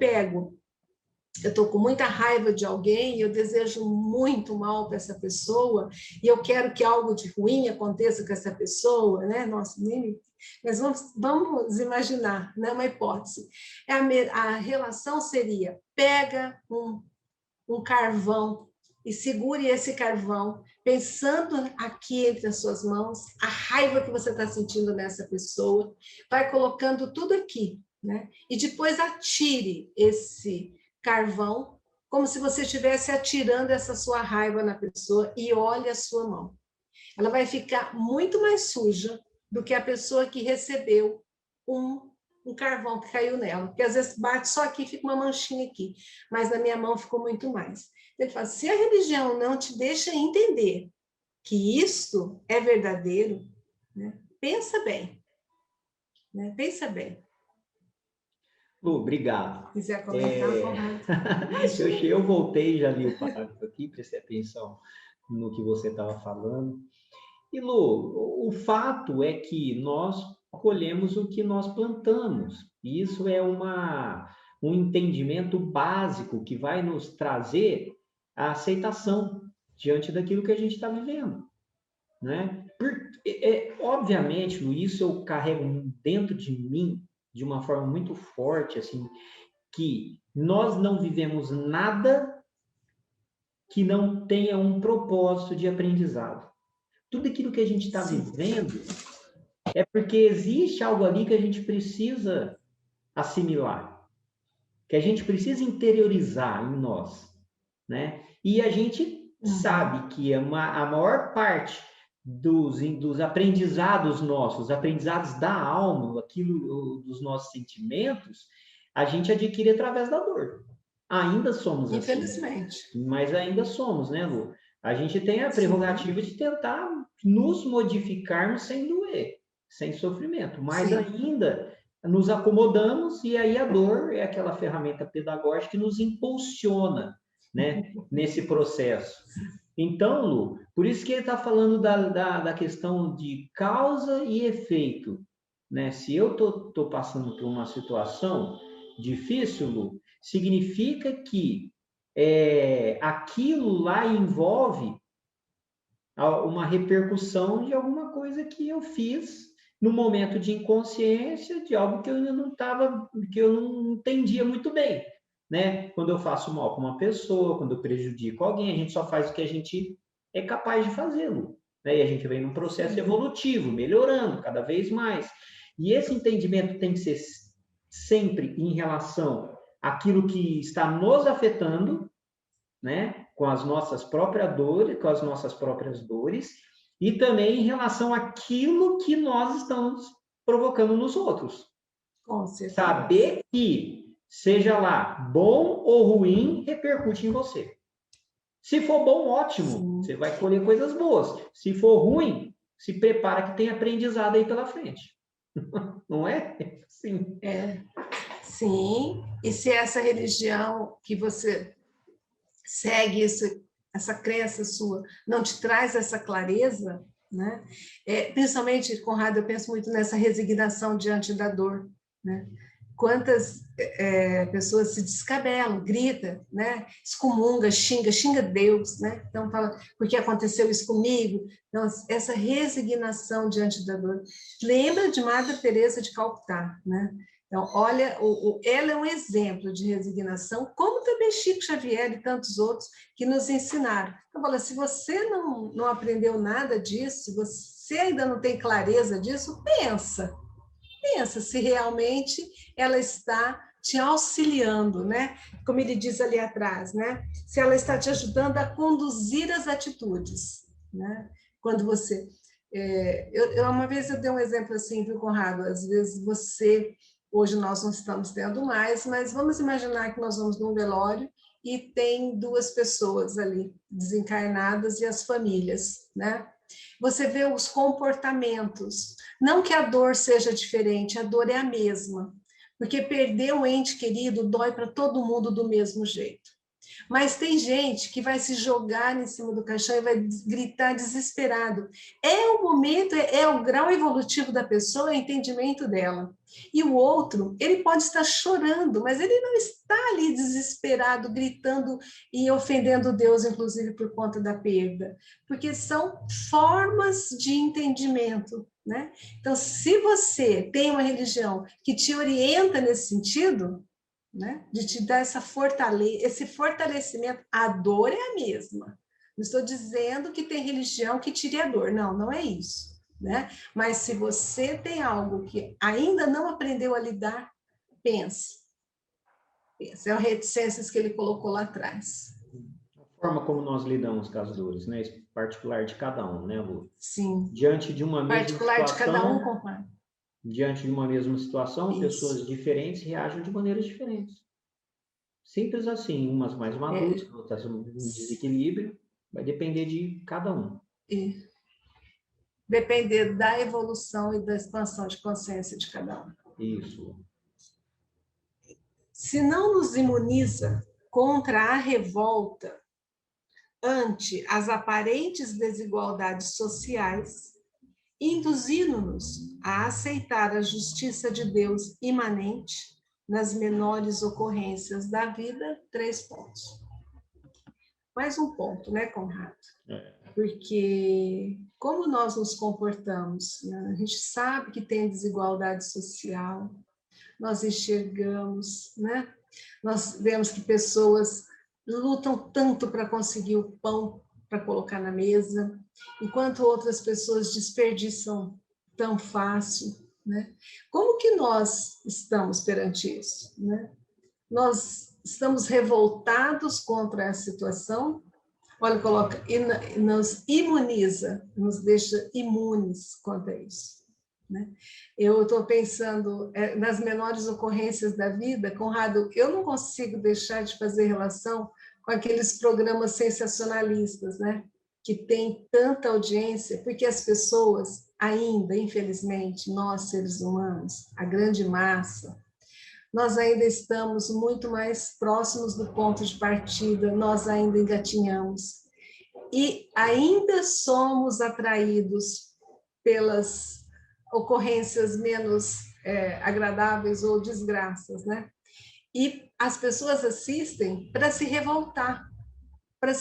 estou com muita raiva de alguém, eu desejo muito mal para essa pessoa, e eu quero que algo de ruim aconteça com essa pessoa, né? Nossa, mas vamos imaginar, né? Uma hipótese. A relação seria: pega um carvão e segure esse carvão, pensando aqui entre as suas mãos, a raiva que você está sentindo nessa pessoa, vai colocando tudo aqui, né? E depois atire esse carvão, como se você estivesse atirando essa sua raiva na pessoa, e olhe a sua mão. Ela vai ficar muito mais suja do que a pessoa que recebeu um carvão que caiu nela, porque às vezes bate só aqui, fica uma manchinha aqui, mas na minha mão ficou muito mais. Ele fala: se a religião não te deixa entender que isto é verdadeiro, né, pensa bem, né, pensa bem.
Lu, obrigado.
Se quiser comentar, Conrado.
Eu voltei, já li o parágrafo aqui, prestei atenção no que você estava falando. E, Lu, o fato é que nós colhemos o que nós plantamos. E isso é um entendimento básico que vai nos trazer a aceitação. diante daquilo que a gente está vivendo, né? Obviamente, isso eu carrego dentro de mim de uma forma muito forte, assim, que nós não vivemos nada que não tenha um propósito de aprendizado. Tudo aquilo que a gente está vivendo é porque existe algo ali que a gente precisa assimilar, que a gente precisa interiorizar em nós, né? E a gente sabe que a maior parte dos aprendizados nossos, aprendizados da alma, aquilo dos nossos sentimentos, a gente adquire através da dor. Ainda somos assim.
Infelizmente.
Mas ainda somos, né, Lu? A gente tem a prerrogativa de tentar nos modificarmos sem doer, sem sofrimento, mas ainda nos acomodamos e aí a dor é aquela ferramenta pedagógica que nos impulsiona, né, nesse processo. Então, Lu, por isso que ele está falando da questão de causa e efeito, né? Se eu tô passando por uma situação difícil, Lu, significa que aquilo lá envolve uma repercussão de alguma coisa que eu fiz no momento de inconsciência, de algo que eu ainda não estava, que eu não entendia muito bem, né? Quando eu faço mal com uma pessoa, quando eu prejudico alguém, a gente só faz o que a gente é capaz de fazê-lo, né? E a gente vem num processo evolutivo, melhorando cada vez mais. E esse entendimento tem que ser sempre em relação àquilo que está nos afetando, né? Com as nossas próprias dores, com as nossas próprias dores, e também em relação àquilo que nós estamos provocando nos outros.
Com certeza.
Saber que, seja lá bom ou ruim, repercute em você. Se for bom, ótimo, você vai colher coisas boas. Se for ruim, se prepara que tem aprendizado aí pela frente. Não é? Sim.
Sim, e se essa religião que você segue, essa crença sua, não te traz essa clareza, né? Principalmente, Conrado, eu penso muito nessa resignação diante da dor, né? Quantas pessoas se descabelam, grita, né? Excomunga, xinga Deus, né? Então fala, porque aconteceu isso comigo? Então, essa resignação diante da dor. Lembra de Madre Teresa de Calcutá, né? Então, olha, ela é um exemplo de resignação, como também Chico Xavier e tantos outros que nos ensinaram. Então, fala, se você não aprendeu nada disso, se você ainda não tem clareza disso, pensa se realmente ela está te auxiliando, né? Como ele diz ali atrás, né? Se ela está te ajudando a conduzir as atitudes, né? Quando você... uma vez eu dei um exemplo assim, viu, Conrado? Às vezes você... Hoje nós não estamos tendo mais, mas vamos imaginar que nós vamos num velório e tem duas pessoas ali desencarnadas e as famílias, né? Você vê os comportamentos. Não que a dor seja diferente, a dor é a mesma, porque perder um ente querido dói para todo mundo do mesmo jeito. Mas tem gente que vai se jogar em cima do caixão e vai gritar desesperado. É o momento, é o grau evolutivo da pessoa, é o entendimento dela. E o outro, ele pode estar chorando, mas ele não está ali desesperado, gritando e ofendendo Deus, inclusive por conta da perda. Porque são formas de entendimento, né? Então, se você tem uma religião que te orienta nesse sentido, né? De te dar esse fortalecimento, a dor é a mesma. Não estou dizendo que tem religião que tire a dor, não é isso. Né? Mas se você tem algo que ainda não aprendeu a lidar, pense. É o reticências que ele colocou lá atrás.
A forma como nós lidamos com as dores, né? Particular de cada um, né, Lu?
Sim.
Diante de uma mesma
particular
situação,
de cada um, conforme.
Diante de uma mesma situação,
Isso.
Pessoas diferentes reagem de maneiras diferentes. Simples assim, umas mais maduras, outras um desequilíbrio, vai depender de cada um.
Depender da evolução e da expansão de consciência de cada um.
Isso.
Se não nos imuniza contra a revolta ante as aparentes desigualdades sociais, induzindo-nos a aceitar a justiça de Deus imanente nas menores ocorrências da vida, 3 pontos. mais um ponto, né, Conrado?
É.
Porque como nós nos comportamos, né? A gente sabe que tem desigualdade social, nós enxergamos, né? Nós vemos que pessoas lutam tanto para conseguir o pão para colocar na mesa, enquanto outras pessoas desperdiçam tão fácil, né? Como que nós estamos perante isso, né? Nós estamos revoltados contra a situação. Olha, coloca, e nos imuniza, nos deixa imunes quanto a isso. Né? Eu estou pensando nas menores ocorrências da vida, Conrado, eu não consigo deixar de fazer relação com aqueles programas sensacionalistas, né? Que tem tanta audiência, porque as pessoas ainda, infelizmente, nós seres humanos, a grande massa, nós ainda estamos muito mais próximos do ponto de partida, nós ainda engatinhamos. E ainda somos atraídos pelas ocorrências menos agradáveis ou desgraças, né? E as pessoas assistem para se revoltar, para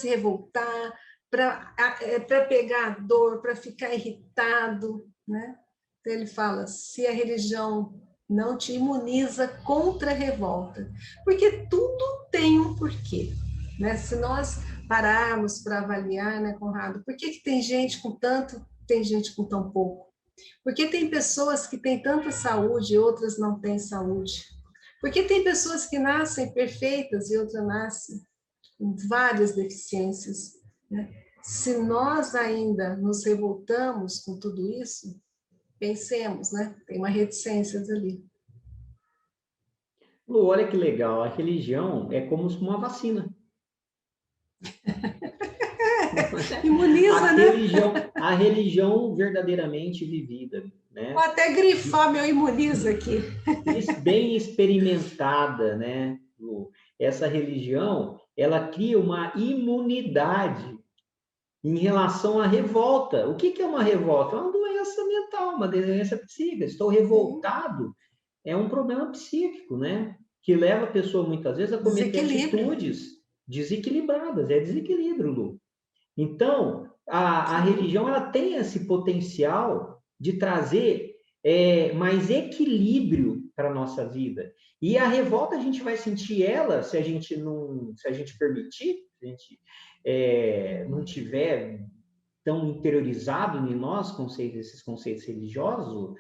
pegar a dor, para ficar irritado, né? Então ele fala, se a religião não te imuniza contra a revolta, porque tudo tem um porquê, né? Se nós pararmos para avaliar, né, Conrado, por que tem gente com tanto, tem gente com tão pouco? Porque tem pessoas que têm tanta saúde e outras não têm saúde? Porque tem pessoas que nascem perfeitas e outras nascem com várias deficiências, né? Se nós ainda nos revoltamos com tudo isso, pensemos, né? Tem uma reticência ali.
Lu, olha que legal, a religião é como uma vacina.
Imuniza, né?
A religião verdadeiramente vivida, né?
Vou até grifar meu imuniza aqui.
Bem experimentada, né? Essa religião, ela cria uma imunidade em relação à revolta. O que é uma revolta? É uma doença mental, uma doença psíquica. Estou revoltado, é um problema psíquico, né? Que leva a pessoa, muitas vezes, a cometer atitudes desequilibradas. É desequilíbrio, Lu. Então, a religião ela tem esse potencial de trazer mais equilíbrio para a nossa vida. E a revolta a gente vai sentir ela se a gente não, se a gente permitir, se a gente não tiver tão interiorizado em nós esses conceitos religiosos.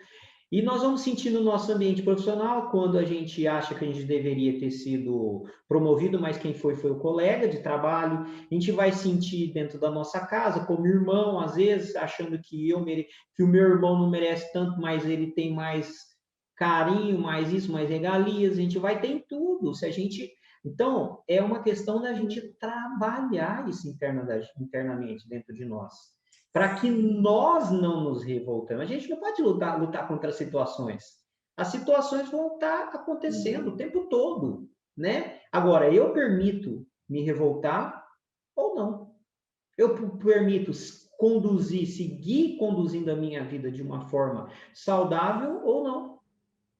E nós vamos sentir no nosso ambiente profissional, quando a gente acha que a gente deveria ter sido promovido, mas quem foi o colega de trabalho. A gente vai sentir dentro da nossa casa, como irmão, às vezes, achando que que o meu irmão não merece tanto, mas ele tem mais carinho, mais isso, mais regalias. A gente vai ter em tudo. Se a gente... Então, é uma questão da gente trabalhar isso internamente dentro de nós, para que nós não nos revoltemos. A gente não pode lutar contra as situações. As situações vão estar acontecendo o tempo todo, né? Agora, eu permito me revoltar ou não? Eu permito seguir conduzindo a minha vida de uma forma saudável ou não?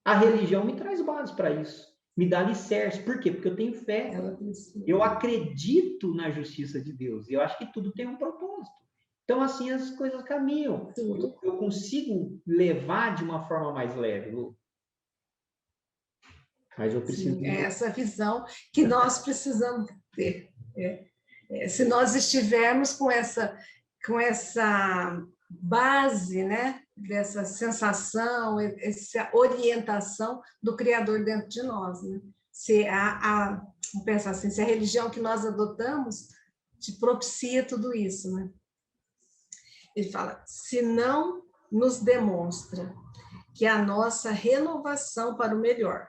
A religião me traz base para isso, me dá alicerce. Por quê? Porque eu tenho fé. Eu acredito na justiça de Deus. Eu acho que tudo tem um propósito. Então, assim, as coisas caminham. Eu consigo levar de uma forma mais leve, Lu. Mas eu preciso...
Sim, é essa visão que nós precisamos ter. Se nós estivermos com essa base, né, dessa sensação, essa orientação do Criador dentro de nós, né? Se vamos pensar assim, se a religião que nós adotamos te propicia tudo isso, né? Ele fala, se não nos demonstra que a nossa renovação para o melhor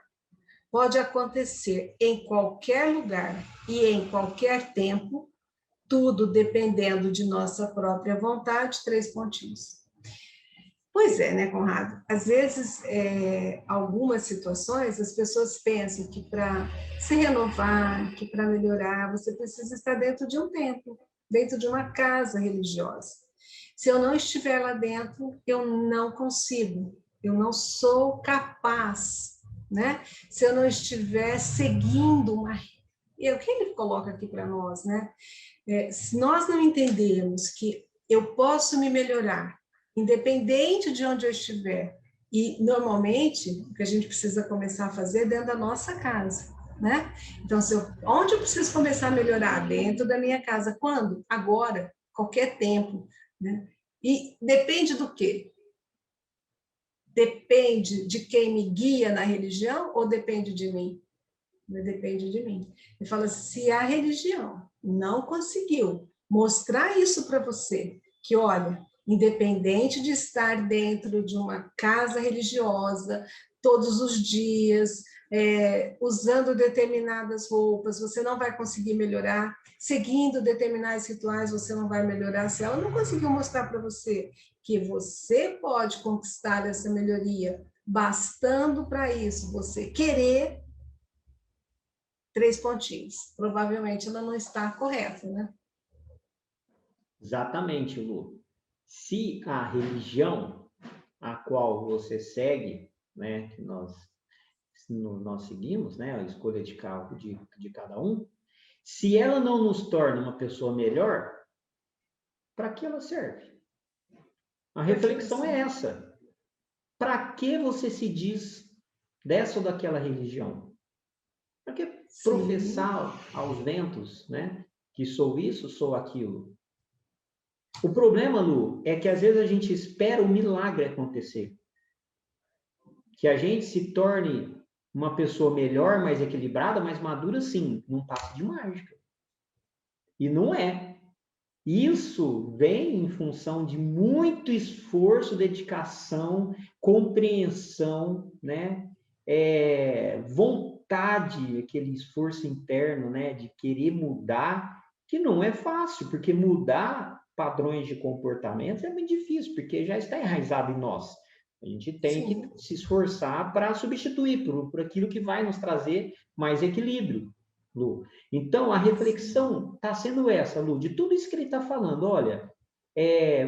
pode acontecer em qualquer lugar e em qualquer tempo, tudo dependendo de nossa própria vontade, 3 pontinhos. Pois é, né, Conrado? Às vezes, algumas situações, as pessoas pensam que para se renovar, que para melhorar, você precisa estar dentro de um templo, dentro de uma casa religiosa. Se eu não estiver lá dentro, eu não consigo, eu não sou capaz, né? Se eu não estiver seguindo E é o que ele coloca aqui para nós, né? Se nós não entendermos que eu posso me melhorar, independente de onde eu estiver, e normalmente o que a gente precisa começar a fazer é dentro da nossa casa, né? Então, onde eu preciso começar a melhorar? Dentro da minha casa. Quando? Agora, qualquer tempo, né? E depende do quê? Depende de quem me guia na religião ou depende de mim? Depende de mim. Ele fala, se a religião não conseguiu mostrar isso para você, que olha, independente de estar dentro de uma casa religiosa, todos os dias, usando determinadas roupas, você não vai conseguir melhorar, seguindo determinados rituais, você não vai melhorar. Se ela não conseguiu mostrar para você que você pode conquistar essa melhoria, bastando para isso você querer, 3 pontinhos. Provavelmente ela não está correta, né?
Exatamente, Lu. Se a religião a qual você segue, né, que nós seguimos, né, a escolha de cada um, se ela não nos torna uma pessoa melhor, para que ela serve? A reflexão é essa. Para que você se diz dessa ou daquela religião? Para que professar aos ventos, né, que sou isso, sou aquilo? O problema, Lu, é que às vezes a gente espera o milagre acontecer. Que a gente se torne uma pessoa melhor, mais equilibrada, mais madura, sim, num passe de mágica. E não é. Isso vem em função de muito esforço, dedicação, compreensão, né? Vontade, aquele esforço interno, né? De querer mudar, que não é fácil, porque mudar padrões de comportamento é muito difícil, porque já está enraizado em nós. A gente tem que se esforçar para substituir por aquilo que vai nos trazer mais equilíbrio, Lu. Então, a reflexão está sendo essa, Lu, de tudo isso que ele está falando. Olha,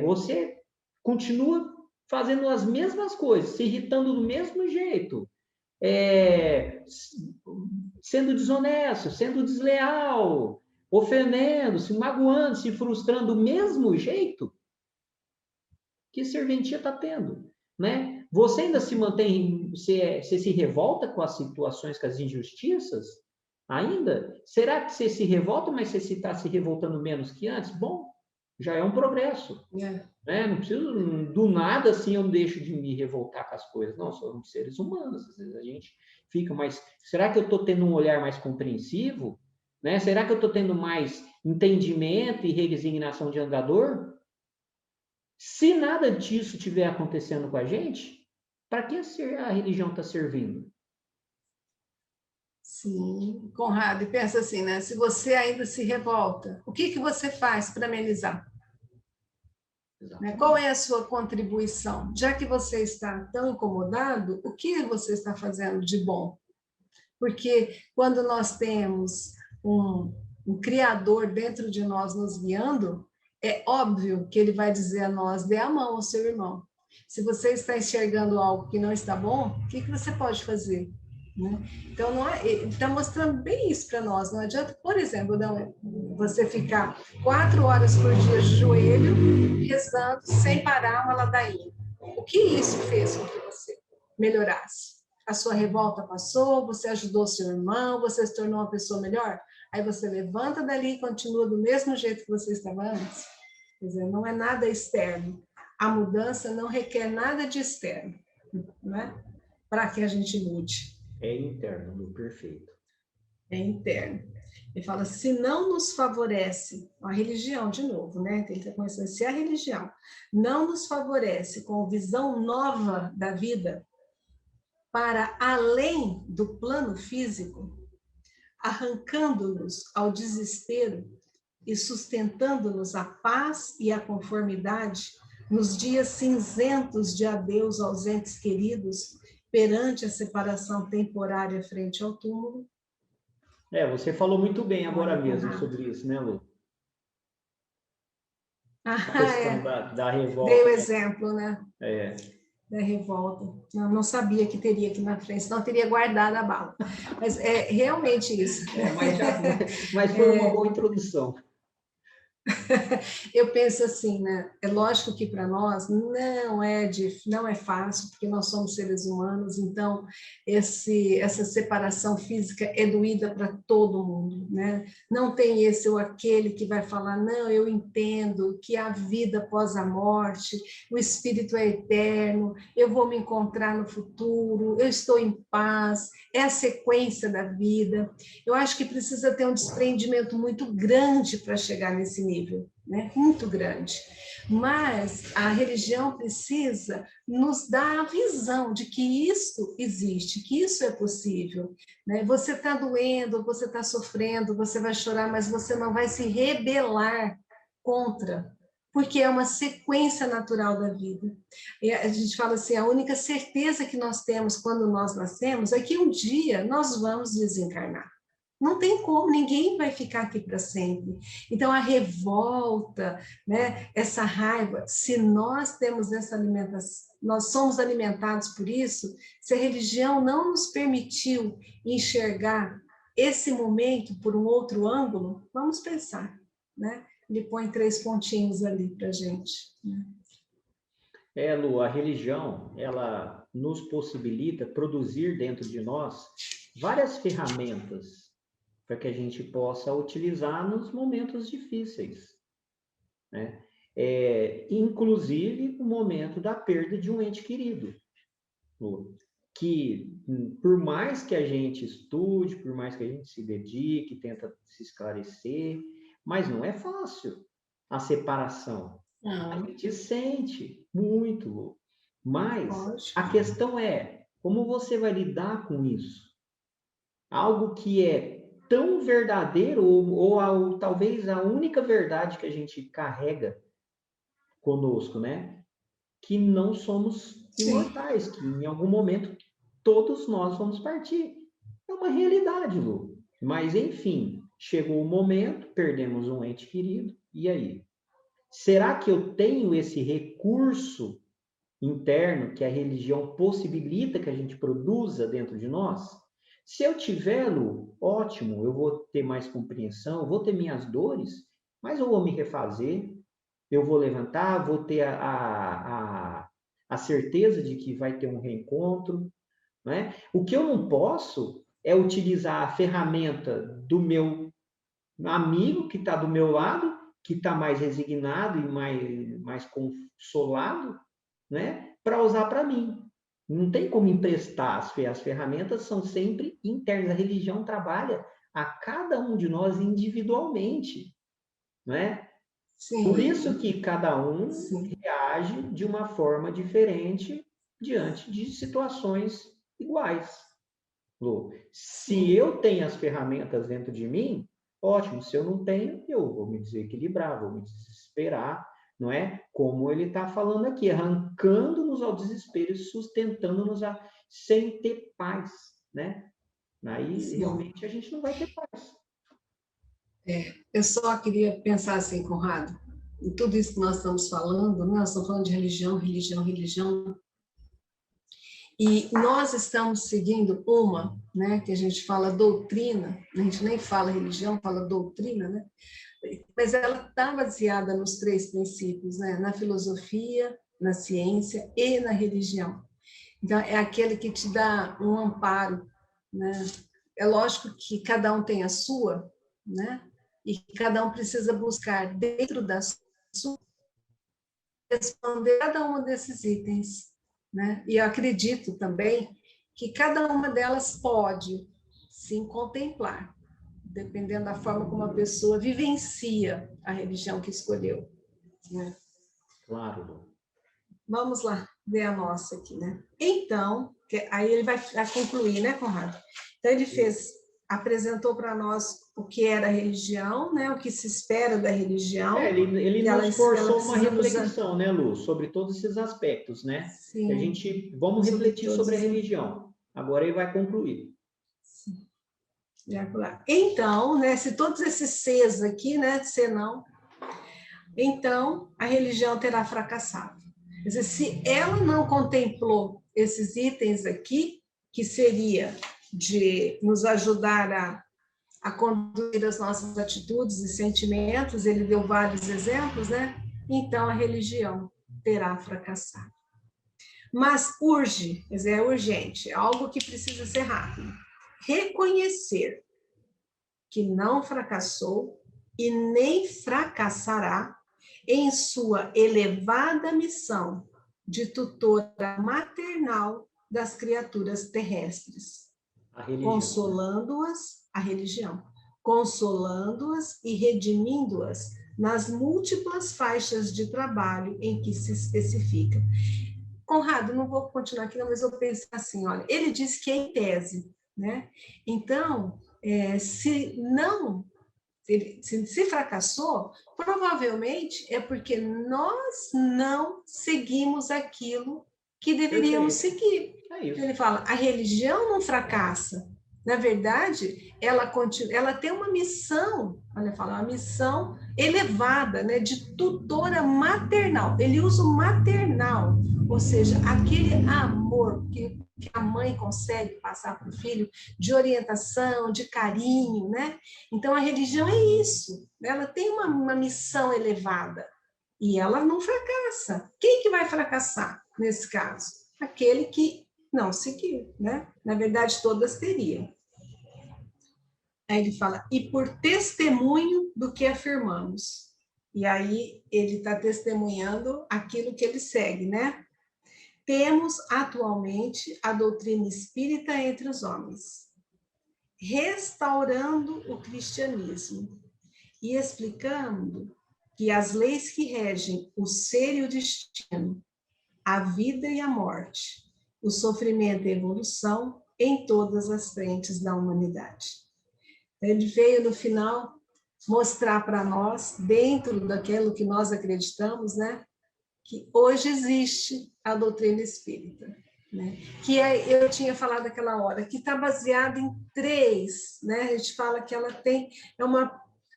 você continua fazendo as mesmas coisas, se irritando do mesmo jeito, sendo desonesto, sendo desleal, ofendendo, se magoando, se frustrando do mesmo jeito, que serventia está tendo, né? Você ainda se mantém, você se revolta com as situações, com as injustiças? Ainda? Será que você se revolta, mas você está se revoltando menos que antes? Bom, já é um progresso. Né? Não preciso, do nada, assim, eu deixo de me revoltar com as coisas. Não, somos seres humanos, às vezes a gente fica, mas será que eu estou tendo um olhar mais compreensivo? Né? Será que eu estou tendo mais entendimento e resignação de andador? Se nada disso estiver acontecendo com a gente, para que a religião está servindo?
Sim, Conrado, e pensa assim, né? Se você ainda se revolta, o que você faz para amenizar? Né? Qual é a sua contribuição? Já que você está tão incomodado, o que você está fazendo de bom? Porque quando nós temos um Criador dentro de nós nos guiando, é óbvio que ele vai dizer a nós, dê a mão ao seu irmão. Se você está enxergando algo que não está bom, o que você pode fazer? Né? Então, ele está mostrando bem isso para nós. Não adianta, por exemplo, você ficar 4 horas por dia de joelho, rezando, sem parar uma ladainha. O que isso fez com que você melhorasse? A sua revolta passou, você ajudou seu irmão, você se tornou uma pessoa melhor? Aí você levanta dali e continua do mesmo jeito que você estava antes? Quer dizer, não é nada externo. A mudança não requer nada de externo, né? Para que a gente mude.
É interno, meu perfeito.
É interno. Ele fala, se não nos favorece, a religião de novo, né? Tem que conhecer, se a religião não nos favorece com visão nova da vida, para além do plano físico, arrancando-nos ao desespero e sustentando-nos a paz e a conformidade nos dias cinzentos de adeus aos entes queridos, perante a separação temporária frente ao túmulo.
Você falou muito bem agora mesmo sobre isso, né, Lu? A questão da revolta.
Dei o exemplo, né? da revolta. Não sabia que teria aqui na frente, senão eu teria guardado a bala. Mas é realmente isso.
Mas foi uma boa introdução.
Eu penso assim, né? É lógico que para nós não é fácil, porque nós somos seres humanos, então essa separação física é doída para todo mundo, né? Não tem esse ou aquele que vai falar, não, eu entendo que a vida após a morte, o espírito é eterno, eu vou me encontrar no futuro, eu estou em paz, é a sequência da vida. Eu acho que precisa ter um desprendimento muito grande para chegar nesse nível, né? Muito grande. Mas a religião precisa nos dar a visão de que isso existe, que isso é possível, né? Você está doendo, você está sofrendo, você vai chorar, mas você não vai se rebelar contra, porque é uma sequência natural da vida. E a gente fala assim, a única certeza que nós temos quando nós nascemos é que um dia nós vamos desencarnar. Não tem como, ninguém vai ficar aqui para sempre. Então, a revolta, né, essa raiva, se nós temos essa alimentação, nós somos alimentados por isso, se a religião não nos permitiu enxergar esse momento por um outro ângulo, vamos pensar, né? Ele põe 3 pontinhos ali para a gente.
Lu, a religião, ela nos possibilita produzir dentro de nós várias ferramentas para que a gente possa utilizar nos momentos difíceis, né? Inclusive o momento da perda de um ente querido, que por mais que a gente estude, por mais que a gente se dedique, tenta se esclarecer, mas não é fácil a separação. A gente sente muito, Lu. Mas a questão é, como você vai lidar com isso? Algo que é tão verdadeiro, ou talvez a única verdade que a gente carrega conosco, né? Que não somos imortais, que em algum momento todos nós vamos partir. É uma realidade, Lu. Mas, enfim, chegou o momento, perdemos um ente querido, e aí? Será que eu tenho esse recurso interno que a religião possibilita que a gente produza dentro de nós? Se eu tiver, Lu, ótimo, eu vou ter mais compreensão, vou ter minhas dores, mas eu vou me refazer, eu vou levantar, vou ter a certeza de que vai ter um reencontro, né? O que eu não posso é utilizar a ferramenta do meu amigo que está do meu lado, que está mais resignado e mais consolado, né? Para usar para mim. Não tem como emprestar, as ferramentas são sempre internas. A religião trabalha a cada um de nós individualmente, né? Por isso que cada um reage de uma forma diferente diante de situações iguais. Lu, se eu tenho as ferramentas dentro de mim, ótimo. Se eu não tenho, eu vou me desequilibrar, vou me desesperar, não é? Como ele está falando aqui, arrancando-nos ao desespero e sustentando-nos sem ter paz, né? Aí realmente a gente não vai ter paz.
Eu só queria pensar assim, Conrado, em tudo isso que nós estamos falando, né? Nós estamos falando de religião, religião, religião, e nós estamos seguindo uma, né, que a gente fala doutrina, a gente nem fala religião, fala doutrina, né? Mas ela está baseada nos 3 princípios, né? Na filosofia, na ciência e na religião. Então, é aquele que te dá um amparo, né? É lógico que cada um tem a sua, né? E que cada um precisa buscar dentro da sua, responder cada um desses itens, né? E eu acredito também que cada uma delas pode, sim, contemplar, dependendo da forma como a pessoa vivencia a religião que escolheu, né?
Claro.
Vamos lá, ver a nossa aqui, né? Então, aí ele vai concluir, né, Conrado? Então, ele apresentou para nós o que era a religião, né? O que se espera da religião.
Ele nos forçou uma reflexão, né, Lu, sobre todos esses aspectos, né?
Sim.
Que a gente, vamos refletir sobre a religião. Agora ele vai concluir.
Sim. Então, né, se todos esses Cs aqui, né, senão, então a religião terá fracassado. Quer dizer, se ela não contemplou esses itens aqui, que seria de nos ajudar a conduzir as nossas atitudes e sentimentos, ele deu vários exemplos, né? Então a religião terá fracassado. Mas urge, quer dizer, é urgente, é algo que precisa ser rápido. Reconhecer que não fracassou e nem fracassará em sua elevada missão de tutora maternal das criaturas terrestres,
A religião.
consolando-as, a religião, consolando-as e redimindo-as nas múltiplas faixas de trabalho em que se especifica. Conrado, não vou continuar aqui, não, mas eu penso assim, olha, ele disse que é em tese, né? Então, se fracassou, provavelmente é porque nós não seguimos aquilo que deveríamos seguir. Ele fala, a religião não fracassa. Na verdade, ela tem uma missão, olha, fala, uma missão elevada, né, de tutora maternal. Ele usa o maternal, ou seja, aquele amor que a mãe consegue passar para o filho, de orientação, de carinho, né? Então, a religião é isso, ela tem uma missão elevada e ela não fracassa. Quem que vai fracassar nesse caso? Aquele que não seguiu, né? Na verdade, todas teriam. Aí ele fala, e por testemunho do que afirmamos. E aí ele está testemunhando aquilo que ele segue, né? Temos atualmente a doutrina espírita entre os homens, restaurando o cristianismo e explicando que as leis que regem o ser e o destino, a vida e a morte, o sofrimento e a evolução em todas as frentes da humanidade. Ele veio no final mostrar para nós, dentro daquilo que nós acreditamos, né, que hoje existe a doutrina espírita, né? Que eu tinha falado aquela hora, que está baseada em 3, né? A gente fala que ela tem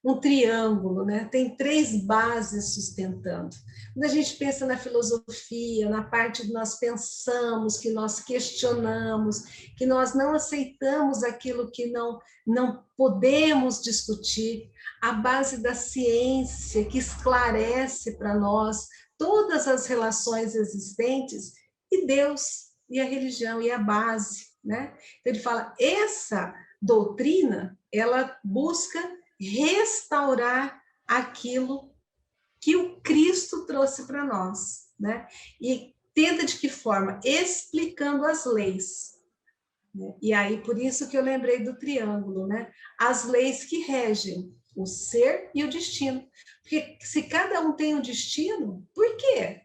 um triângulo, né? Tem 3 bases sustentando. Quando a gente pensa na filosofia, na parte que nós pensamos, que nós questionamos, que nós não aceitamos aquilo que não podemos discutir, a base da ciência que esclarece para nós todas as relações existentes, e Deus, e a religião, e a base, né? Então, ele fala, essa doutrina, ela busca restaurar aquilo que o Cristo trouxe para nós, né? E tenta de que forma? Explicando as leis. Né? E aí, por isso que eu lembrei do triângulo, né? As leis que regem o ser e o destino. Porque se cada um tem um destino, por quê?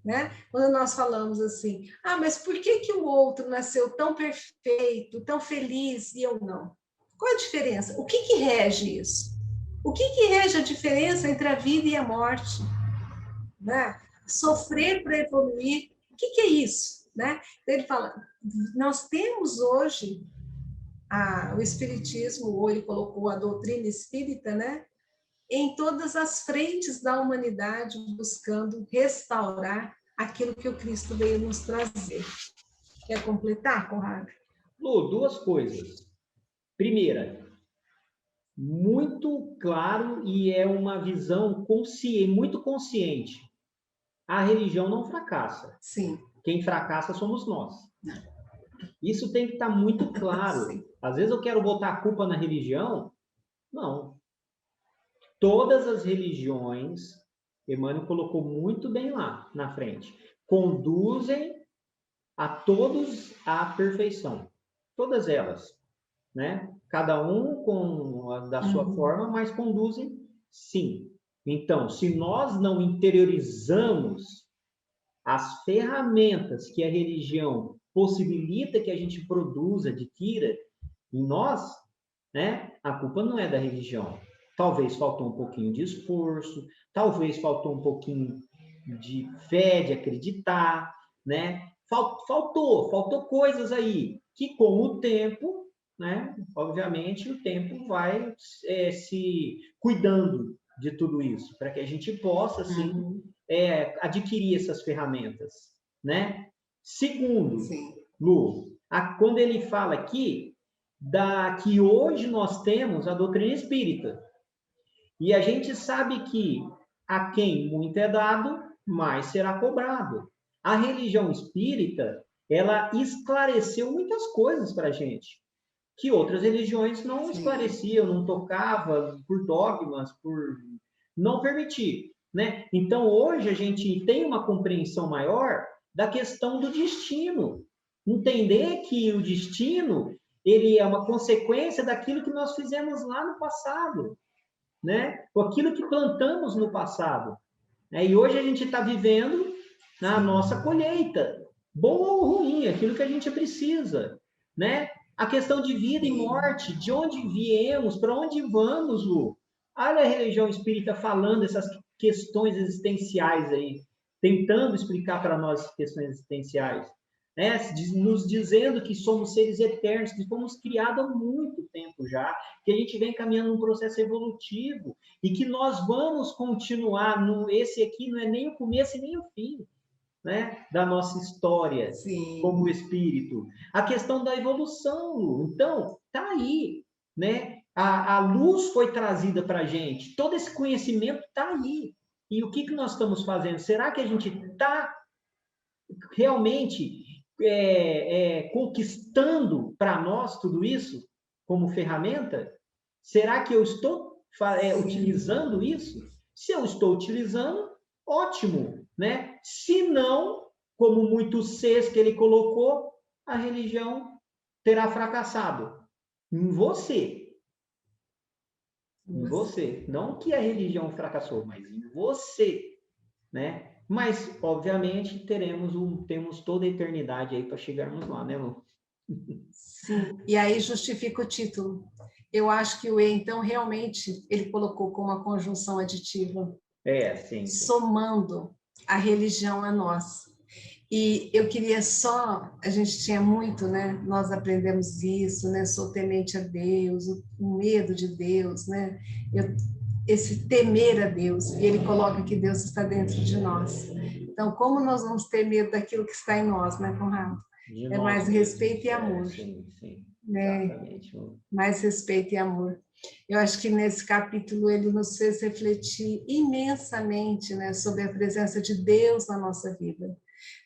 Né? Quando nós falamos assim, mas por que o outro nasceu tão perfeito, tão feliz e eu não? Qual a diferença? O que rege isso? O que rege a diferença entre a vida e a morte? Né? Sofrer para evoluir, o que é isso? Né? Então ele fala, nós temos hoje o Espiritismo, ou ele colocou a doutrina espírita, né? Em todas as frentes da humanidade, buscando restaurar aquilo que o Cristo veio nos trazer. Quer completar, Conrado?
Lu, 2 coisas. Primeira, muito claro e é uma visão muito consciente. A religião não fracassa.
Sim.
Quem fracassa somos nós. Isso tem que estar muito claro. Sim. Às vezes eu quero botar a culpa na religião. Não. Todas as religiões, Emmanuel colocou muito bem lá na frente, conduzem a todos à perfeição. Todas elas, né? Cada um da sua forma, mas conduzem sim. Então, se nós não interiorizamos as ferramentas que a religião possibilita que a gente produza, adquira em nós, né? A culpa não é da religião. Talvez faltou um pouquinho de esforço, talvez faltou um pouquinho de fé, de acreditar, né? Faltou coisas aí que com o tempo, né? Obviamente o tempo vai se cuidando de tudo isso, para que a gente possa, assim, adquirir essas ferramentas, né? Segundo,
Sim.
Lu, quando ele fala aqui que hoje nós temos a doutrina espírita, e a gente sabe que a quem muito é dado, mais será cobrado. A religião espírita, ela esclareceu muitas coisas para a gente, que outras religiões não esclareciam, não tocavam por dogmas, por não permitir, né? Então, hoje a gente tem uma compreensão maior da questão do destino. Entender que o destino, ele é uma consequência daquilo que nós fizemos lá no passado, né? Aquilo que plantamos no passado. Né? E hoje a gente está vivendo na nossa colheita, boa ou ruim, aquilo que a gente precisa, né? A questão de vida e morte, de onde viemos, para onde vamos, Lu? Olha a religião espírita falando essas questões existenciais aí, tentando explicar para nós as questões existenciais, né? Nos dizendo que somos seres eternos, que fomos criados há muito tempo já, que a gente vem caminhando num processo evolutivo e que nós vamos continuar. Esse aqui não é nem o começo e nem o fim, né, da nossa história como espírito. A questão da evolução, Lu. Então, tá aí, né? A luz foi trazida para a gente, todo esse conhecimento está aí. E o que nós estamos fazendo? Será que a gente está realmente conquistando para nós tudo isso como ferramenta? Será que eu estou utilizando isso? Se eu estou utilizando, ótimo, né? Se não, como muitos Cs que ele colocou, a religião terá fracassado em você. Em você. Não que a religião fracassou, mas em você, né? Mas, obviamente, temos toda a eternidade aí para chegarmos lá, né, Lu?
Sim, e aí justifica o título. Eu acho que o E, então, realmente, ele colocou como uma conjunção aditiva.
Sim.
Somando a religião a nós. E eu queria só, a gente tinha muito, né? Nós aprendemos isso, né? Sou temente a Deus, o medo de Deus, né? Esse temer a Deus, e ele coloca que Deus está dentro de nós. Então, como nós vamos ter medo daquilo que está em nós, né, Conrado? É mais respeito e amor.
Sim,
né?
Exatamente.
Mais respeito e amor. Eu acho que nesse capítulo ele nos fez refletir imensamente, né, sobre a presença de Deus na nossa vida,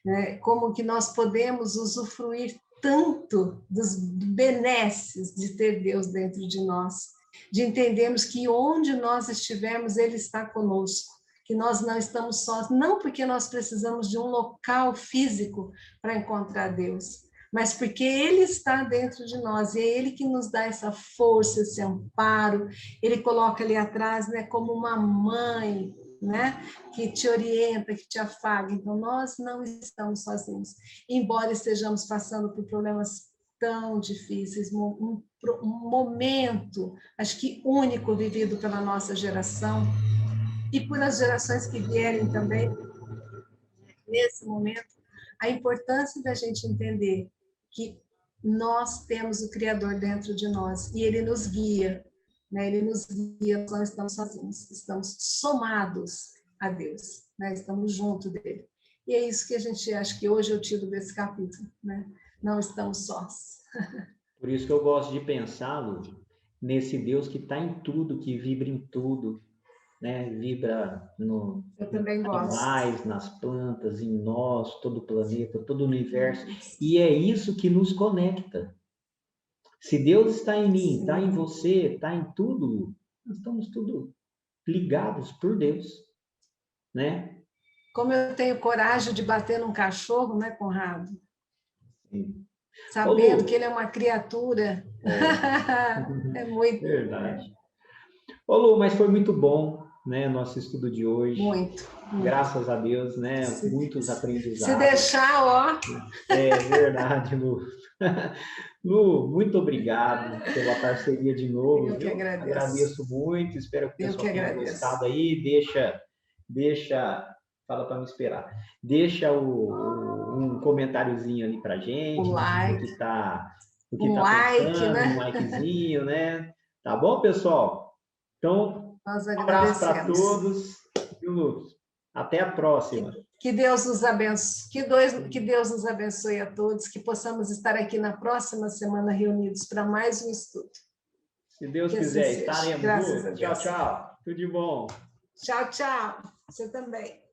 né? Como que nós podemos usufruir tanto dos benesses de ter Deus dentro de nós, de entendermos que onde nós estivermos, Ele está conosco, que nós não estamos sós, não porque nós precisamos de um local físico para encontrar Deus, mas porque Ele está dentro de nós, e é Ele que nos dá essa força, esse amparo. Ele coloca ali atrás, né, como uma mãe, né, que te orienta, que te afaga. Então, nós não estamos sozinhos, embora estejamos passando por problemas tão difíceis, um momento, acho que único, vivido pela nossa geração, e por as gerações que vierem também, nesse momento, a importância da gente entender que nós temos o Criador dentro de nós, e Ele nos guia, né? Ele nos guia, nós não estamos sozinhos, estamos somados a Deus, né? Estamos junto dele. E é isso que a gente acha que hoje eu tiro desse capítulo, né? Não estamos sós.
Por isso que eu gosto de pensar, Lu, nesse Deus que está em tudo, que vibra em tudo, né? Vibra nos animais, nas plantas, em nós, todo o planeta, todo o universo. E é isso que nos conecta. Se Deus está em mim, está em você, está em tudo, nós estamos tudo ligados por Deus, né?
Como eu tenho coragem de bater num cachorro, né, Conrado?
Sim.
Sabendo que ele é uma criatura. É muito.
Verdade. Ô, Lu, mas foi muito bom, né, nosso estudo de hoje.
Muito.
Graças a Deus, né? Muitos aprendizados.
Se deixar, ó.
É verdade, Lu. Lu, muito obrigado pela parceria de novo.
Eu que agradeço.
Agradeço muito, espero que o pessoal tenha gostado aí. Fala para me esperar. Deixa um comentáriozinho ali pra gente.
Um like.
O que tá
like,
pensando,
né?
Um likezinho, né? Tá bom, pessoal? Então, um abraço para todos. E o Lu, Até a próxima.
Que Deus nos abençoe, que Deus nos abençoe a todos, que possamos estar aqui na próxima semana reunidos para mais um estudo.
Se Deus
que
quiser,
assim
estaremos.
Graças a
Tchau,
Deus.
tchau. Tudo de bom.
Tchau, tchau. Você também.